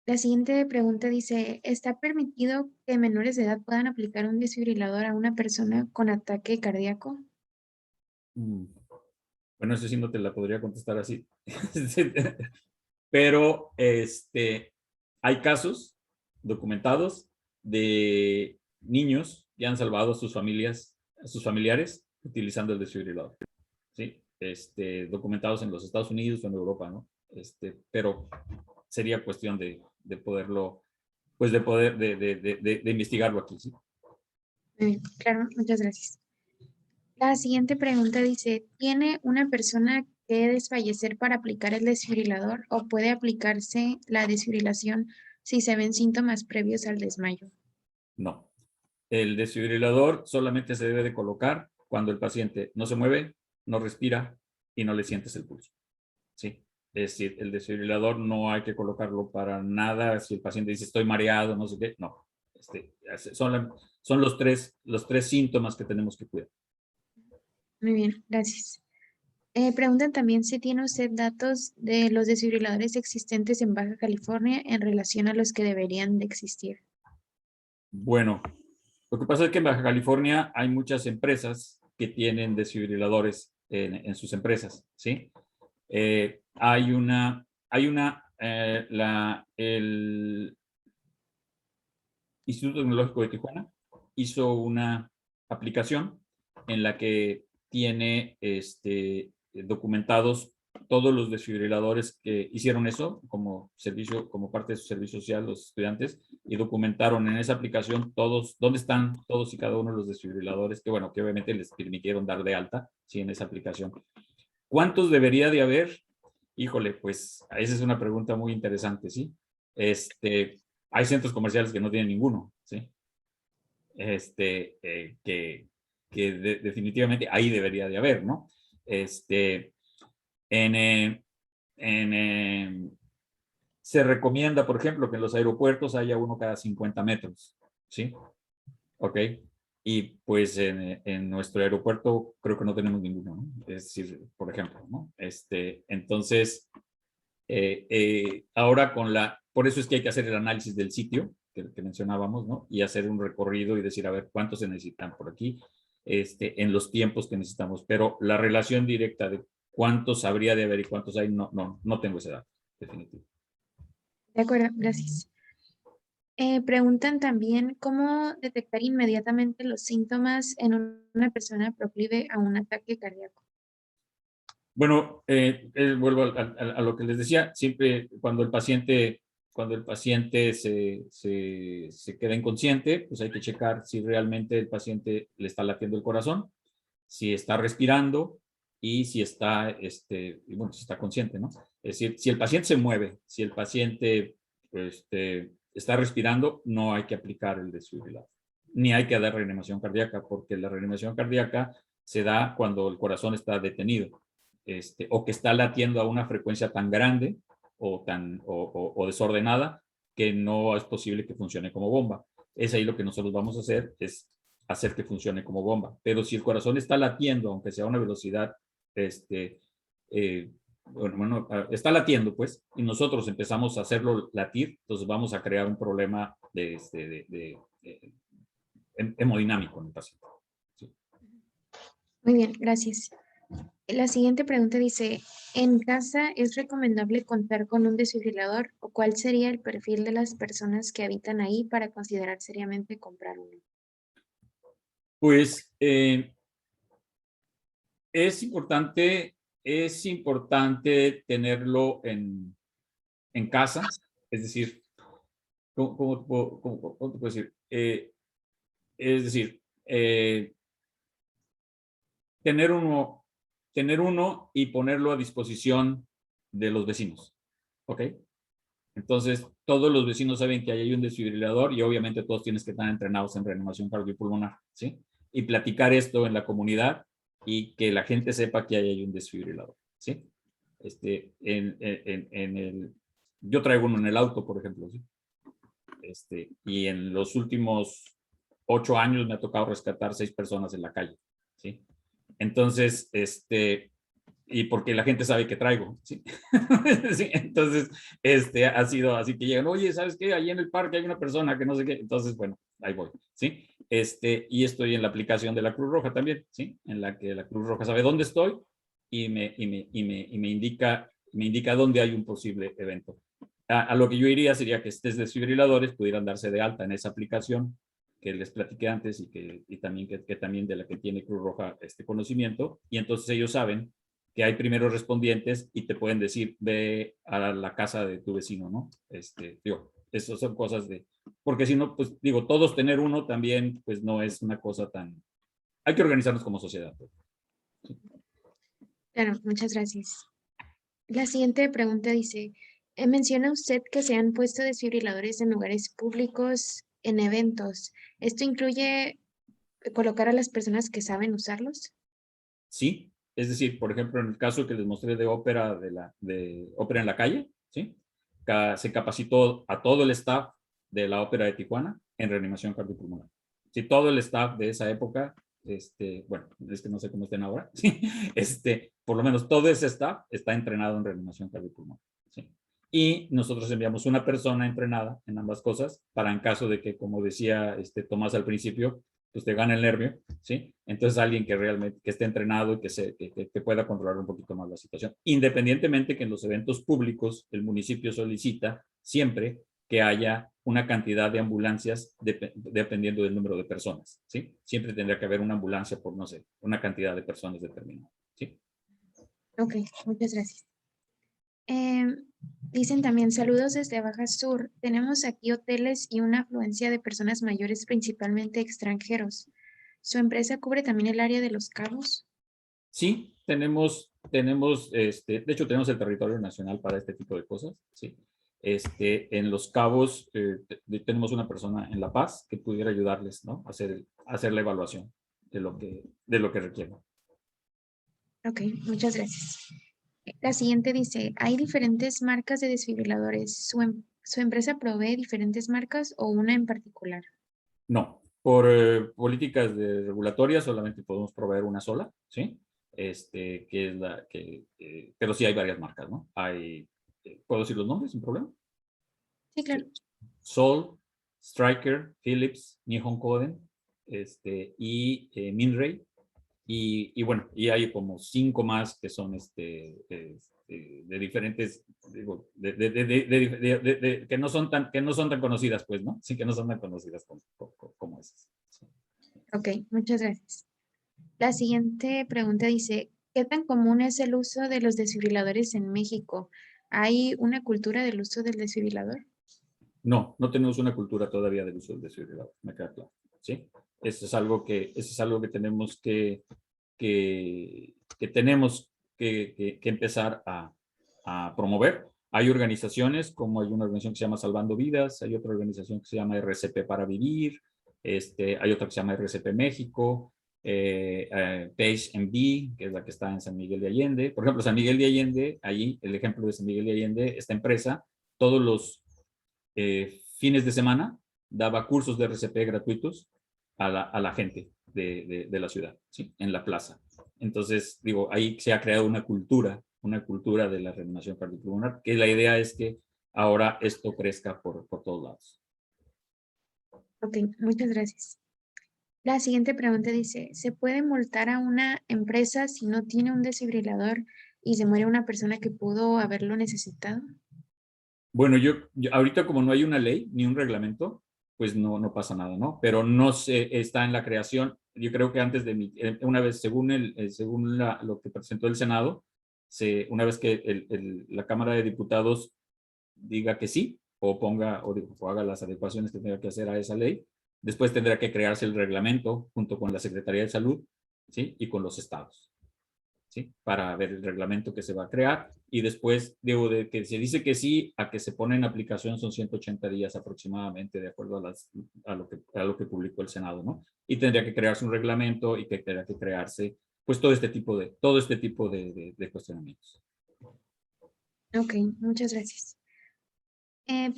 La siguiente pregunta dice, ¿está permitido que menores de edad puedan aplicar un desfibrilador a una persona con ataque cardíaco? Bueno, eso sí no te la podría contestar así. Pero hay casos documentados de niños que han salvado a sus familiares utilizando el desfibrilador, ¿sí? Documentados en los Estados Unidos o en Europa, ¿no? Pero sería cuestión de poderlo, pues de investigarlo aquí, ¿sí? Muy bien, claro, muchas gracias. La siguiente pregunta dice, ¿tiene una persona que desfallecer para aplicar el desfibrilador o puede aplicarse la desfibrilación si se ven síntomas previos al desmayo? No. El desfibrilador solamente se debe de colocar cuando el paciente no se mueve, no respira y no le sientes el pulso, ¿sí? Es decir, el desfibrilador no hay que colocarlo para nada. Si el paciente dice estoy mareado, no sé qué, no. Son los tres síntomas que tenemos que cuidar. Muy bien, gracias. Preguntan también si tiene usted datos de los desfibriladores existentes en Baja California en relación a los que deberían de existir. Bueno, lo que pasa es que en Baja California hay muchas empresas que tienen desfibriladores en sus empresas, ¿sí? El Instituto Tecnológico de Tijuana hizo una aplicación en la que tiene documentados todos los desfibriladores que hicieron eso como servicio, como parte de su servicio social, los estudiantes, y documentaron en esa aplicación todos, dónde están todos y cada uno de los desfibriladores, que bueno, que obviamente les permitieron dar de alta, sí, en esa aplicación. ¿Cuántos debería de haber? Híjole, pues esa es una pregunta muy interesante, ¿sí? Hay centros comerciales que no tienen ninguno, ¿sí? Definitivamente ahí debería de haber, ¿no? Se recomienda, por ejemplo, que en los aeropuertos haya uno cada 50 metros, ¿sí? Ok. Y pues en nuestro aeropuerto creo que no tenemos ninguno, ¿no? Es decir, por ejemplo, ¿no? Entonces, ahora por eso es que hay que hacer el análisis del sitio que mencionábamos, ¿no? Y hacer un recorrido y decir, a ver, ¿cuántos se necesitan por aquí? En los tiempos que necesitamos. Pero la relación directa de cuántos habría de haber y cuántos hay, no tengo ese dato, definitivo. De acuerdo, gracias. Preguntan también cómo detectar inmediatamente los síntomas en una persona proclive a un ataque cardíaco. Bueno, vuelvo a lo que les decía, siempre cuando el paciente se queda inconsciente, pues hay que checar si realmente el paciente le está latiendo el corazón, si está respirando y si está, si está consciente, ¿no? Es decir, si el paciente se mueve, si el paciente está respirando, no hay que aplicar el desfibrilador, ni hay que dar reanimación cardíaca, porque la reanimación cardíaca se da cuando el corazón está detenido. O que está latiendo a una frecuencia tan grande o desordenada que no es posible que funcione como bomba. Es ahí lo que nosotros vamos a hacer, es hacer que funcione como bomba. Pero si el corazón está latiendo, aunque sea a una velocidad, está latiendo, pues, y nosotros empezamos a hacerlo latir, entonces vamos a crear un problema hemodinámico en el paciente. ¿Sí? Muy bien, gracias. La siguiente pregunta dice, ¿en casa es recomendable contar con un desfibrilador o cuál sería el perfil de las personas que habitan ahí para considerar seriamente comprar uno? Pues es importante tenerlo en casa, es decir, ¿cómo te puedo decir? Es decir, tener uno y ponerlo a disposición de los vecinos, ¿ok? Entonces, todos los vecinos saben que hay un desfibrilador y obviamente todos tienes que estar entrenados en reanimación cardiopulmonar, ¿sí? Y platicar esto en la comunidad y que la gente sepa que hay un desfibrilador, ¿sí? Yo traigo uno en el auto, por ejemplo, ¿sí? Y en los últimos 8 años me ha tocado rescatar 6 personas en la calle, ¿sí? Entonces, y porque la gente sabe que traigo, ¿sí? Sí, entonces, ha sido así que llegan, oye, ¿sabes qué? Ahí en el parque hay una persona que no sé qué, entonces, bueno, ahí voy, ¿sí? Y estoy en la aplicación de la Cruz Roja también, ¿sí? En la que la Cruz Roja sabe dónde estoy y me indica dónde hay un posible evento. A lo que yo iría sería que estos desfibriladores pudieran darse de alta en esa aplicación que les platiqué antes y también que también de la que tiene Cruz Roja este conocimiento, y entonces ellos saben que hay primeros respondientes y te pueden decir, ve a la casa de tu vecino, ¿no? Esas son cosas porque si no, pues digo, todos tener uno también, pues no es una cosa tan, hay que organizarnos como sociedad. ¿Sí? Claro, muchas gracias. La siguiente pregunta dice, menciona usted que se han puesto desfibriladores en lugares públicos, en eventos. ¿Esto incluye colocar a las personas que saben usarlos? Sí, Es decir, por ejemplo, en el caso que les mostré de ópera, de ópera en la calle, ¿sí? Se capacitó a todo el staff de la ópera de Tijuana en reanimación cardiopulmonar. Sí, todo el staff de esa época, bueno, es que no sé cómo estén ahora, ¿sí? Por lo menos todo ese staff está entrenado en reanimación cardiopulmonar, ¿sí? Y nosotros enviamos una persona entrenada en ambas cosas para en caso de que, como decía Tomás al principio, pues te gana el nervio, ¿sí? Entonces alguien que realmente que esté entrenado y que pueda controlar un poquito más la situación. Independientemente que en los eventos públicos el municipio solicita siempre que haya una cantidad de ambulancias dependiendo del número de personas, ¿sí? Siempre tendría que haber una ambulancia por, no sé, una cantidad de personas determinada, ¿sí? Ok, muchas gracias. Dicen también saludos desde Baja Sur. Tenemos aquí hoteles y una afluencia de personas mayores, principalmente extranjeros. ¿Su empresa cubre también el área de Los Cabos? Sí, de hecho tenemos el territorio nacional para este tipo de cosas, ¿sí? En Los Cabos tenemos una persona en La Paz que pudiera ayudarles, ¿no? Hacer la evaluación de lo que requieren. Ok, muchas gracias. La siguiente dice, hay diferentes marcas de desfibriladores. ¿Su empresa provee diferentes marcas o una en particular? No, por políticas regulatorias solamente podemos proveer una sola, ¿sí? Que es pero sí hay varias marcas, ¿no? ¿puedo decir los nombres sin problema? Sí, claro. Sol, Stryker, Philips, Nihon Kohden, y Minray. Y bueno, y hay como 5 más que son de diferentes, digo, que no son tan conocidas, pues, ¿no? Sí, que no son tan conocidas como esas. Sí. Ok, muchas gracias. La siguiente pregunta dice, ¿qué tan común es el uso de los desfibriladores en México? ¿Hay una cultura del uso del desfibrilador? No, no tenemos una cultura todavía del uso del desfibrilador, me queda claro, ¿sí? Eso es algo que tenemos que empezar a promover. Hay organizaciones, como hay una organización que se llama Salvando Vidas, hay otra organización que se llama RCP para Vivir, hay otra que se llama RCP México, Page MD, que es la que está en San Miguel de Allende. Por ejemplo, San Miguel de Allende, allí el ejemplo de San Miguel de Allende, esta empresa, todos los fines de semana daba cursos de RCP gratuitos a la gente de la ciudad, ¿sí? En la plaza. Entonces, digo, ahí se ha creado una cultura de la reanimación cardiopulmonar, que la idea es que ahora esto crezca por todos lados. Ok, muchas gracias. La siguiente pregunta dice, ¿se puede multar a una empresa si no tiene un desfibrilador y se muere una persona que pudo haberlo necesitado? Bueno, yo ahorita como no hay una ley ni un reglamento, pues no pasa nada, ¿no? Pero no se está en la creación. Yo creo que antes de una vez, según lo que presentó el Senado, una vez que la Cámara de Diputados diga que sí, o haga las adecuaciones que tenga que hacer a esa ley, después tendrá que crearse el reglamento junto con la Secretaría de Salud, ¿sí? Y con los estados, ¿sí? Para ver el reglamento que se va a crear y después, digo, de que se dice que sí a que se pone en aplicación son 180 días aproximadamente, de acuerdo a lo que publicó el Senado, ¿no? Y tendría que crearse un reglamento y que tendría que crearse, pues, todo este tipo de cuestionamientos. Ok, muchas gracias.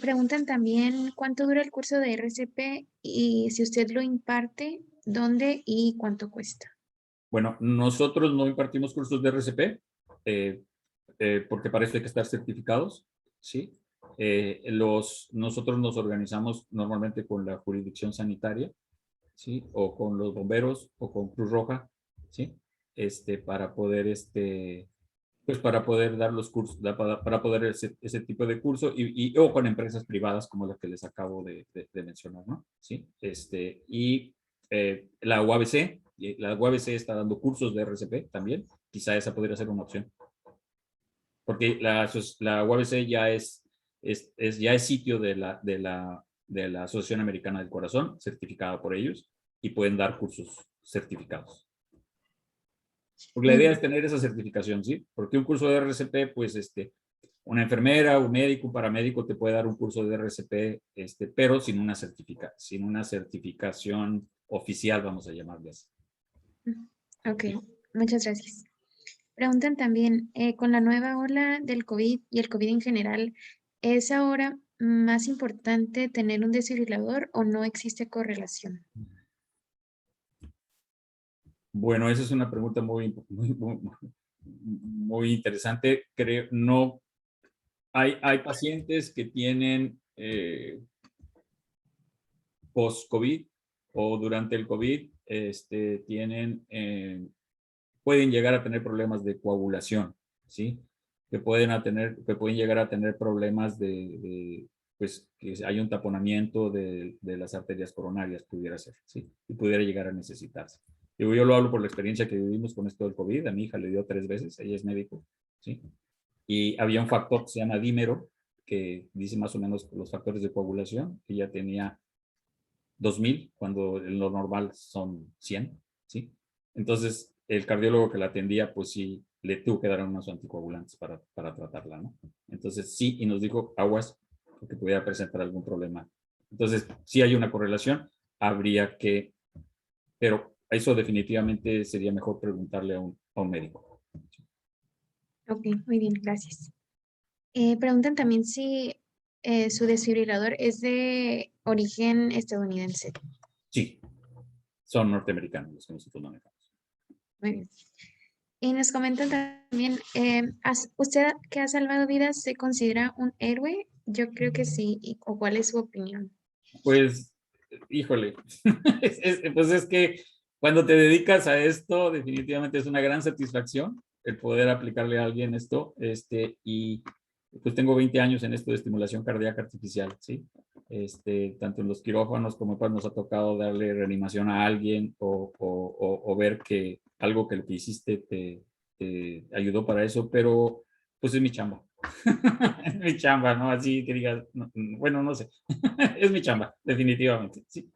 Preguntan también cuánto dura el curso de RCP y si usted lo imparte, dónde y cuánto cuesta. Bueno, nosotros no impartimos cursos de RCP, porque para eso hay que estar certificados, ¿sí? Nosotros nos organizamos normalmente con la jurisdicción sanitaria, ¿sí? O con los bomberos o con Cruz Roja, ¿sí? Para poder, pues para poder dar los cursos, para poder ese tipo de curso o con empresas privadas como las que les acabo de mencionar, ¿no? ¿Sí? La UABC está dando cursos de RCP también, quizá esa podría ser una opción. Porque la UABC ya es sitio de la Asociación Americana del Corazón, certificada por ellos, y pueden dar cursos certificados. Porque la idea es tener esa certificación, ¿sí? Porque un curso de RCP, pues, una enfermera, un médico, un paramédico te puede dar un curso de RCP, pero sin una certificación oficial, vamos a llamarle así. Ok, muchas gracias. Preguntan también, con la nueva ola del COVID y el COVID en general, ¿es ahora más importante tener un desfibrilador o no existe correlación? Bueno, esa es una pregunta muy interesante. Creo, no, hay pacientes que tienen post-COVID o durante el COVID, pueden llegar a tener problemas de coagulación, ¿sí? Que pueden llegar a tener problemas pues, que hay un taponamiento de las arterias coronarias, pudiera ser, ¿sí? Y pudiera llegar a necesitarse. Digo, yo lo hablo por la experiencia que vivimos con esto del COVID. A mi hija le dio 3 veces, ella es médico, ¿sí? Y había un factor que se llama dímero, que dice más o menos los factores de coagulación, que ya tenía 2000, cuando lo normal son 100, ¿sí? Entonces, el cardiólogo que la atendía, pues sí, le tuvo que dar unos anticoagulantes para tratarla, ¿no? Entonces, sí, y nos dijo aguas, porque pudiera presentar algún problema. Entonces, sí hay una correlación, habría que, pero eso definitivamente sería mejor preguntarle a un médico. Ok, muy bien, gracias. Preguntan también si su desfibrilador es de origen estadounidense. Sí, son norteamericanos los que nosotros manejamos. Muy bien. Y nos comentan también, ¿usted que ha salvado vidas se considera un héroe? Yo creo que sí. ¿O cuál es su opinión? Pues, híjole, pues es que cuando te dedicas a esto, definitivamente es una gran satisfacción el poder aplicarle a alguien esto, y pues tengo 20 años en esto de estimulación cardíaca artificial, ¿sí? Tanto en los quirófanos como cuando nos ha tocado darle reanimación a alguien o ver que algo que lo que hiciste te ayudó para eso, pero pues es mi chamba. Es mi chamba, ¿no? Así que digas, bueno, no sé. Es mi chamba, definitivamente, sí.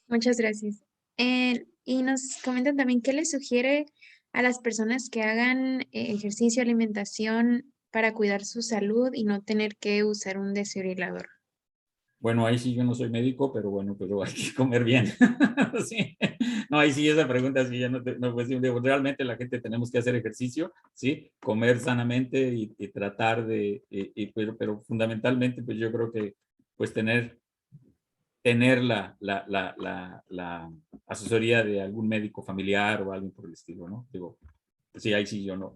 Muchas gracias. Y nos comentan también, ¿qué les sugiere a las personas que hagan ejercicio, alimentación para cuidar su salud y no tener que usar un desfibrilador? Bueno, ahí sí yo no soy médico, pero bueno, pero hay que comer bien. Sí. No, ahí sí esa pregunta sí ya no pues, realmente la gente tenemos que hacer ejercicio, ¿sí? Comer sanamente y tratar pero fundamentalmente pues yo creo que pues tener la asesoría de algún médico familiar o algo por el estilo, ¿no? Digo, sí, ahí sí yo no.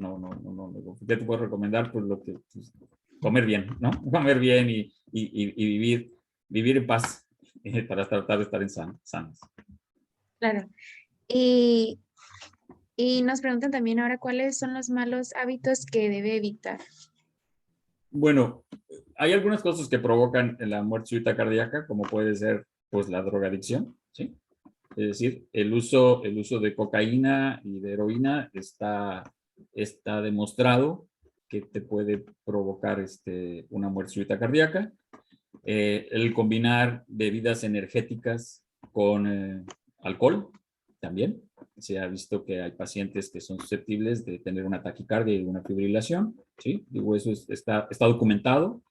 ¿Qué te puedo recomendar? Pues lo que, pues, comer bien, ¿no? Comer bien y vivir en paz para tratar de estar sanos. Claro. Y nos preguntan también ahora cuáles son los malos hábitos que debe evitar. Bueno, hay algunas cosas que provocan la muerte súbita cardíaca, como puede ser pues la drogadicción, ¿sí? Es decir, el uso de cocaína y de heroína está demostrado que te puede provocar una muerte súbita cardíaca. El combinar bebidas energéticas con alcohol también. Se ha visto que hay pacientes que son susceptibles de tener una taquicardia y una fibrilación, ¿sí? Digo, eso está documentado.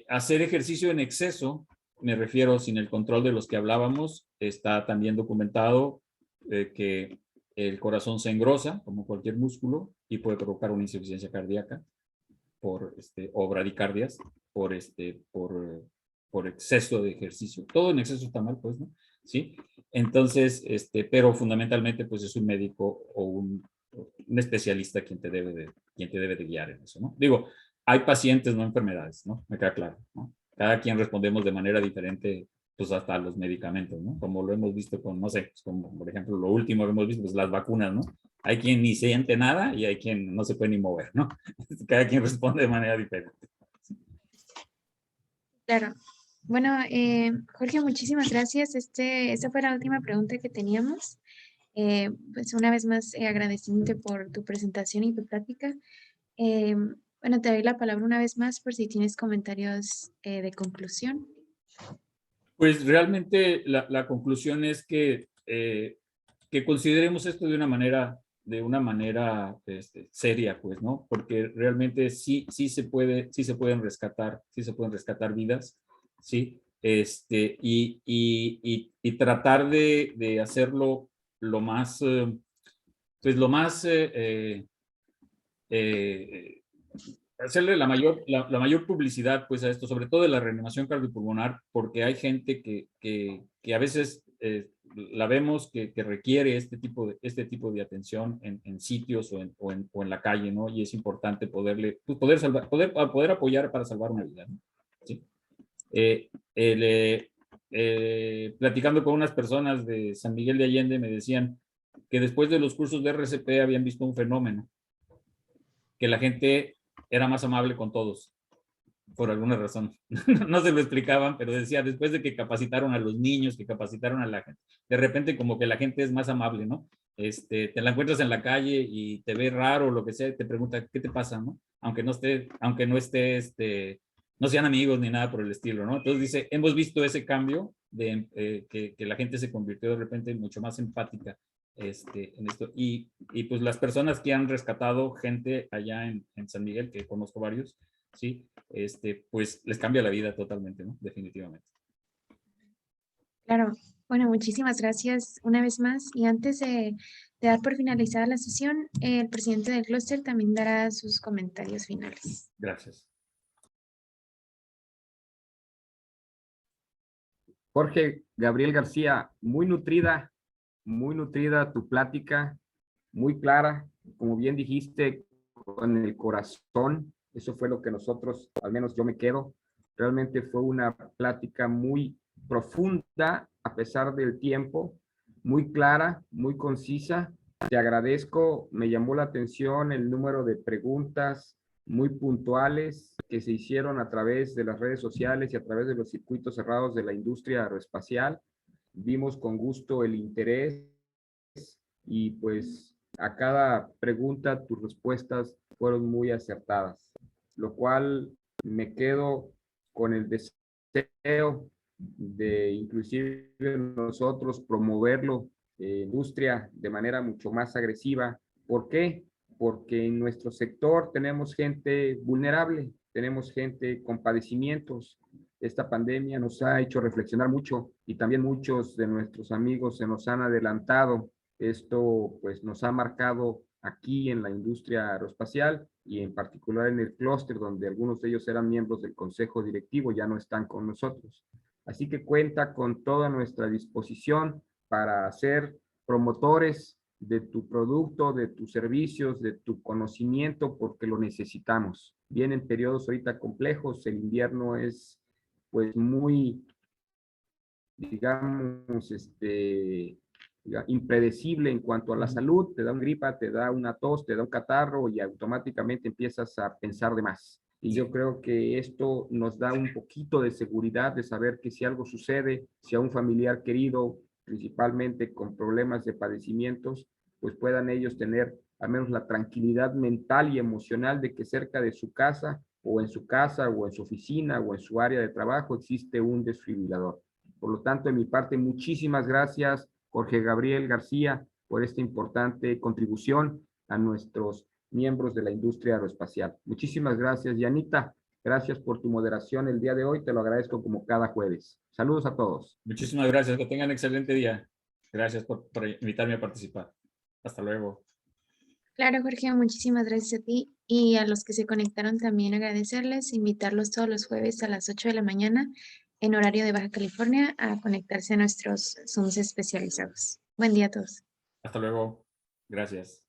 Hacer ejercicio en exceso, me refiero sin el control de los que hablábamos, está también documentado que el corazón se engrosa, como cualquier músculo, y puede provocar una insuficiencia cardíaca o bradicardias por exceso de ejercicio. Todo en exceso está mal, pues, ¿no? ¿Sí? Entonces, pero fundamentalmente, pues es un médico o un especialista quien te debe de guiar en eso, ¿no? Digo, hay pacientes, no enfermedades, ¿no? Me queda claro, ¿no? Cada quien respondemos de manera diferente, pues hasta los medicamentos, ¿no? Como lo hemos visto con, no sé, pues como por ejemplo lo último que hemos visto, pues las vacunas, ¿no? Hay quien ni siente nada y hay quien no se puede ni mover, ¿no? Cada quien responde de manera diferente. Claro. Bueno, Jorge, muchísimas gracias. Esta fue la última pregunta que teníamos. Pues una vez más, agradeciéndote por tu presentación y tu plática. Eh, bueno, te doy la palabra una vez más por si tienes comentarios de conclusión. Pues realmente la conclusión es que consideremos esto de una manera seria, pues, ¿no? Porque realmente sí se pueden rescatar vidas, ¿sí? Y tratar de hacerlo lo más, pues lo más, hacerle la mayor publicidad pues a esto, sobre todo de la reanimación cardiopulmonar, porque hay gente que a veces la vemos que requiere este tipo de atención en sitios o en la calle, ¿no? Y es importante poder apoyar para salvar una vida, ¿no? ¿Sí? Platicando con unas personas de San Miguel de Allende me decían que después de los cursos de RCP habían visto un fenómeno, que la gente era más amable con todos, por alguna razón. No se lo explicaban, pero decía, después de que capacitaron a los niños, que capacitaron a la gente, de repente como que la gente es más amable, ¿no? Te la encuentras en la calle y te ve raro, lo que sea, te pregunta, ¿qué te pasa, no? Aunque no esté, no sean amigos ni nada por el estilo, ¿no? Entonces dice, hemos visto ese cambio de que la gente se convirtió de repente mucho más empática en esto. Y pues las personas que han rescatado gente allá en San Miguel, que conozco varios, ¿sí? Pues les cambia la vida totalmente, ¿no? Definitivamente. Claro. Bueno, muchísimas gracias una vez más. Y antes de dar por finalizada la sesión, el presidente del clúster también dará sus comentarios finales. Gracias. Jorge Gabriel García, muy nutrida tu plática, muy clara, como bien dijiste, con el corazón. Eso fue lo que nosotros, al menos yo me quedo. Realmente fue una plática muy profunda a pesar del tiempo, muy clara, muy concisa. Te agradezco, me llamó la atención el número de preguntas muy puntuales que se hicieron a través de las redes sociales y a través de los circuitos cerrados de la industria aeroespacial. Vimos con gusto el interés y pues a cada pregunta tus respuestas fueron muy acertadas, lo cual me quedo con el deseo de inclusive nosotros promoverlo industria de manera mucho más agresiva. ¿Por qué? Porque en nuestro sector tenemos gente vulnerable, tenemos gente con padecimientos. Esta pandemia nos ha hecho reflexionar mucho y también muchos de nuestros amigos se nos han adelantado. Esto pues nos ha marcado aquí en la industria aeroespacial y en particular en el clúster donde algunos de ellos eran miembros del consejo directivo, ya no están con nosotros. Así que cuenta con toda nuestra disposición para ser promotores de tu producto, de tus servicios, de tu conocimiento, porque lo necesitamos. Vienen periodos ahorita complejos, el invierno es pues muy, digamos, impredecible en cuanto a la salud, te da un gripa, te da una tos, te da un catarro y automáticamente empiezas a pensar de más. Y yo creo que esto nos da un poquito de seguridad de saber que si algo sucede, si a un familiar querido, principalmente con problemas de padecimientos, pues puedan ellos tener al menos la tranquilidad mental y emocional de que cerca de su casa o en su casa o en su oficina o en su área de trabajo existe un desfibrilador. Por lo tanto, de mi parte, muchísimas gracias, Jorge Gabriel García, por esta importante contribución a nuestros miembros de la industria aeroespacial. Muchísimas gracias, Yanita. Gracias por tu moderación el día de hoy. Te lo agradezco como cada jueves. Saludos a todos. Muchísimas gracias. Que tengan un excelente día. Gracias por invitarme a participar. Hasta luego. Claro, Jorge, muchísimas gracias a ti y a los que se conectaron también agradecerles, invitarlos todos los jueves a las 8 de la mañana en horario de Baja California a conectarse a nuestros Zooms especializados. Buen día a todos. Hasta luego. Gracias.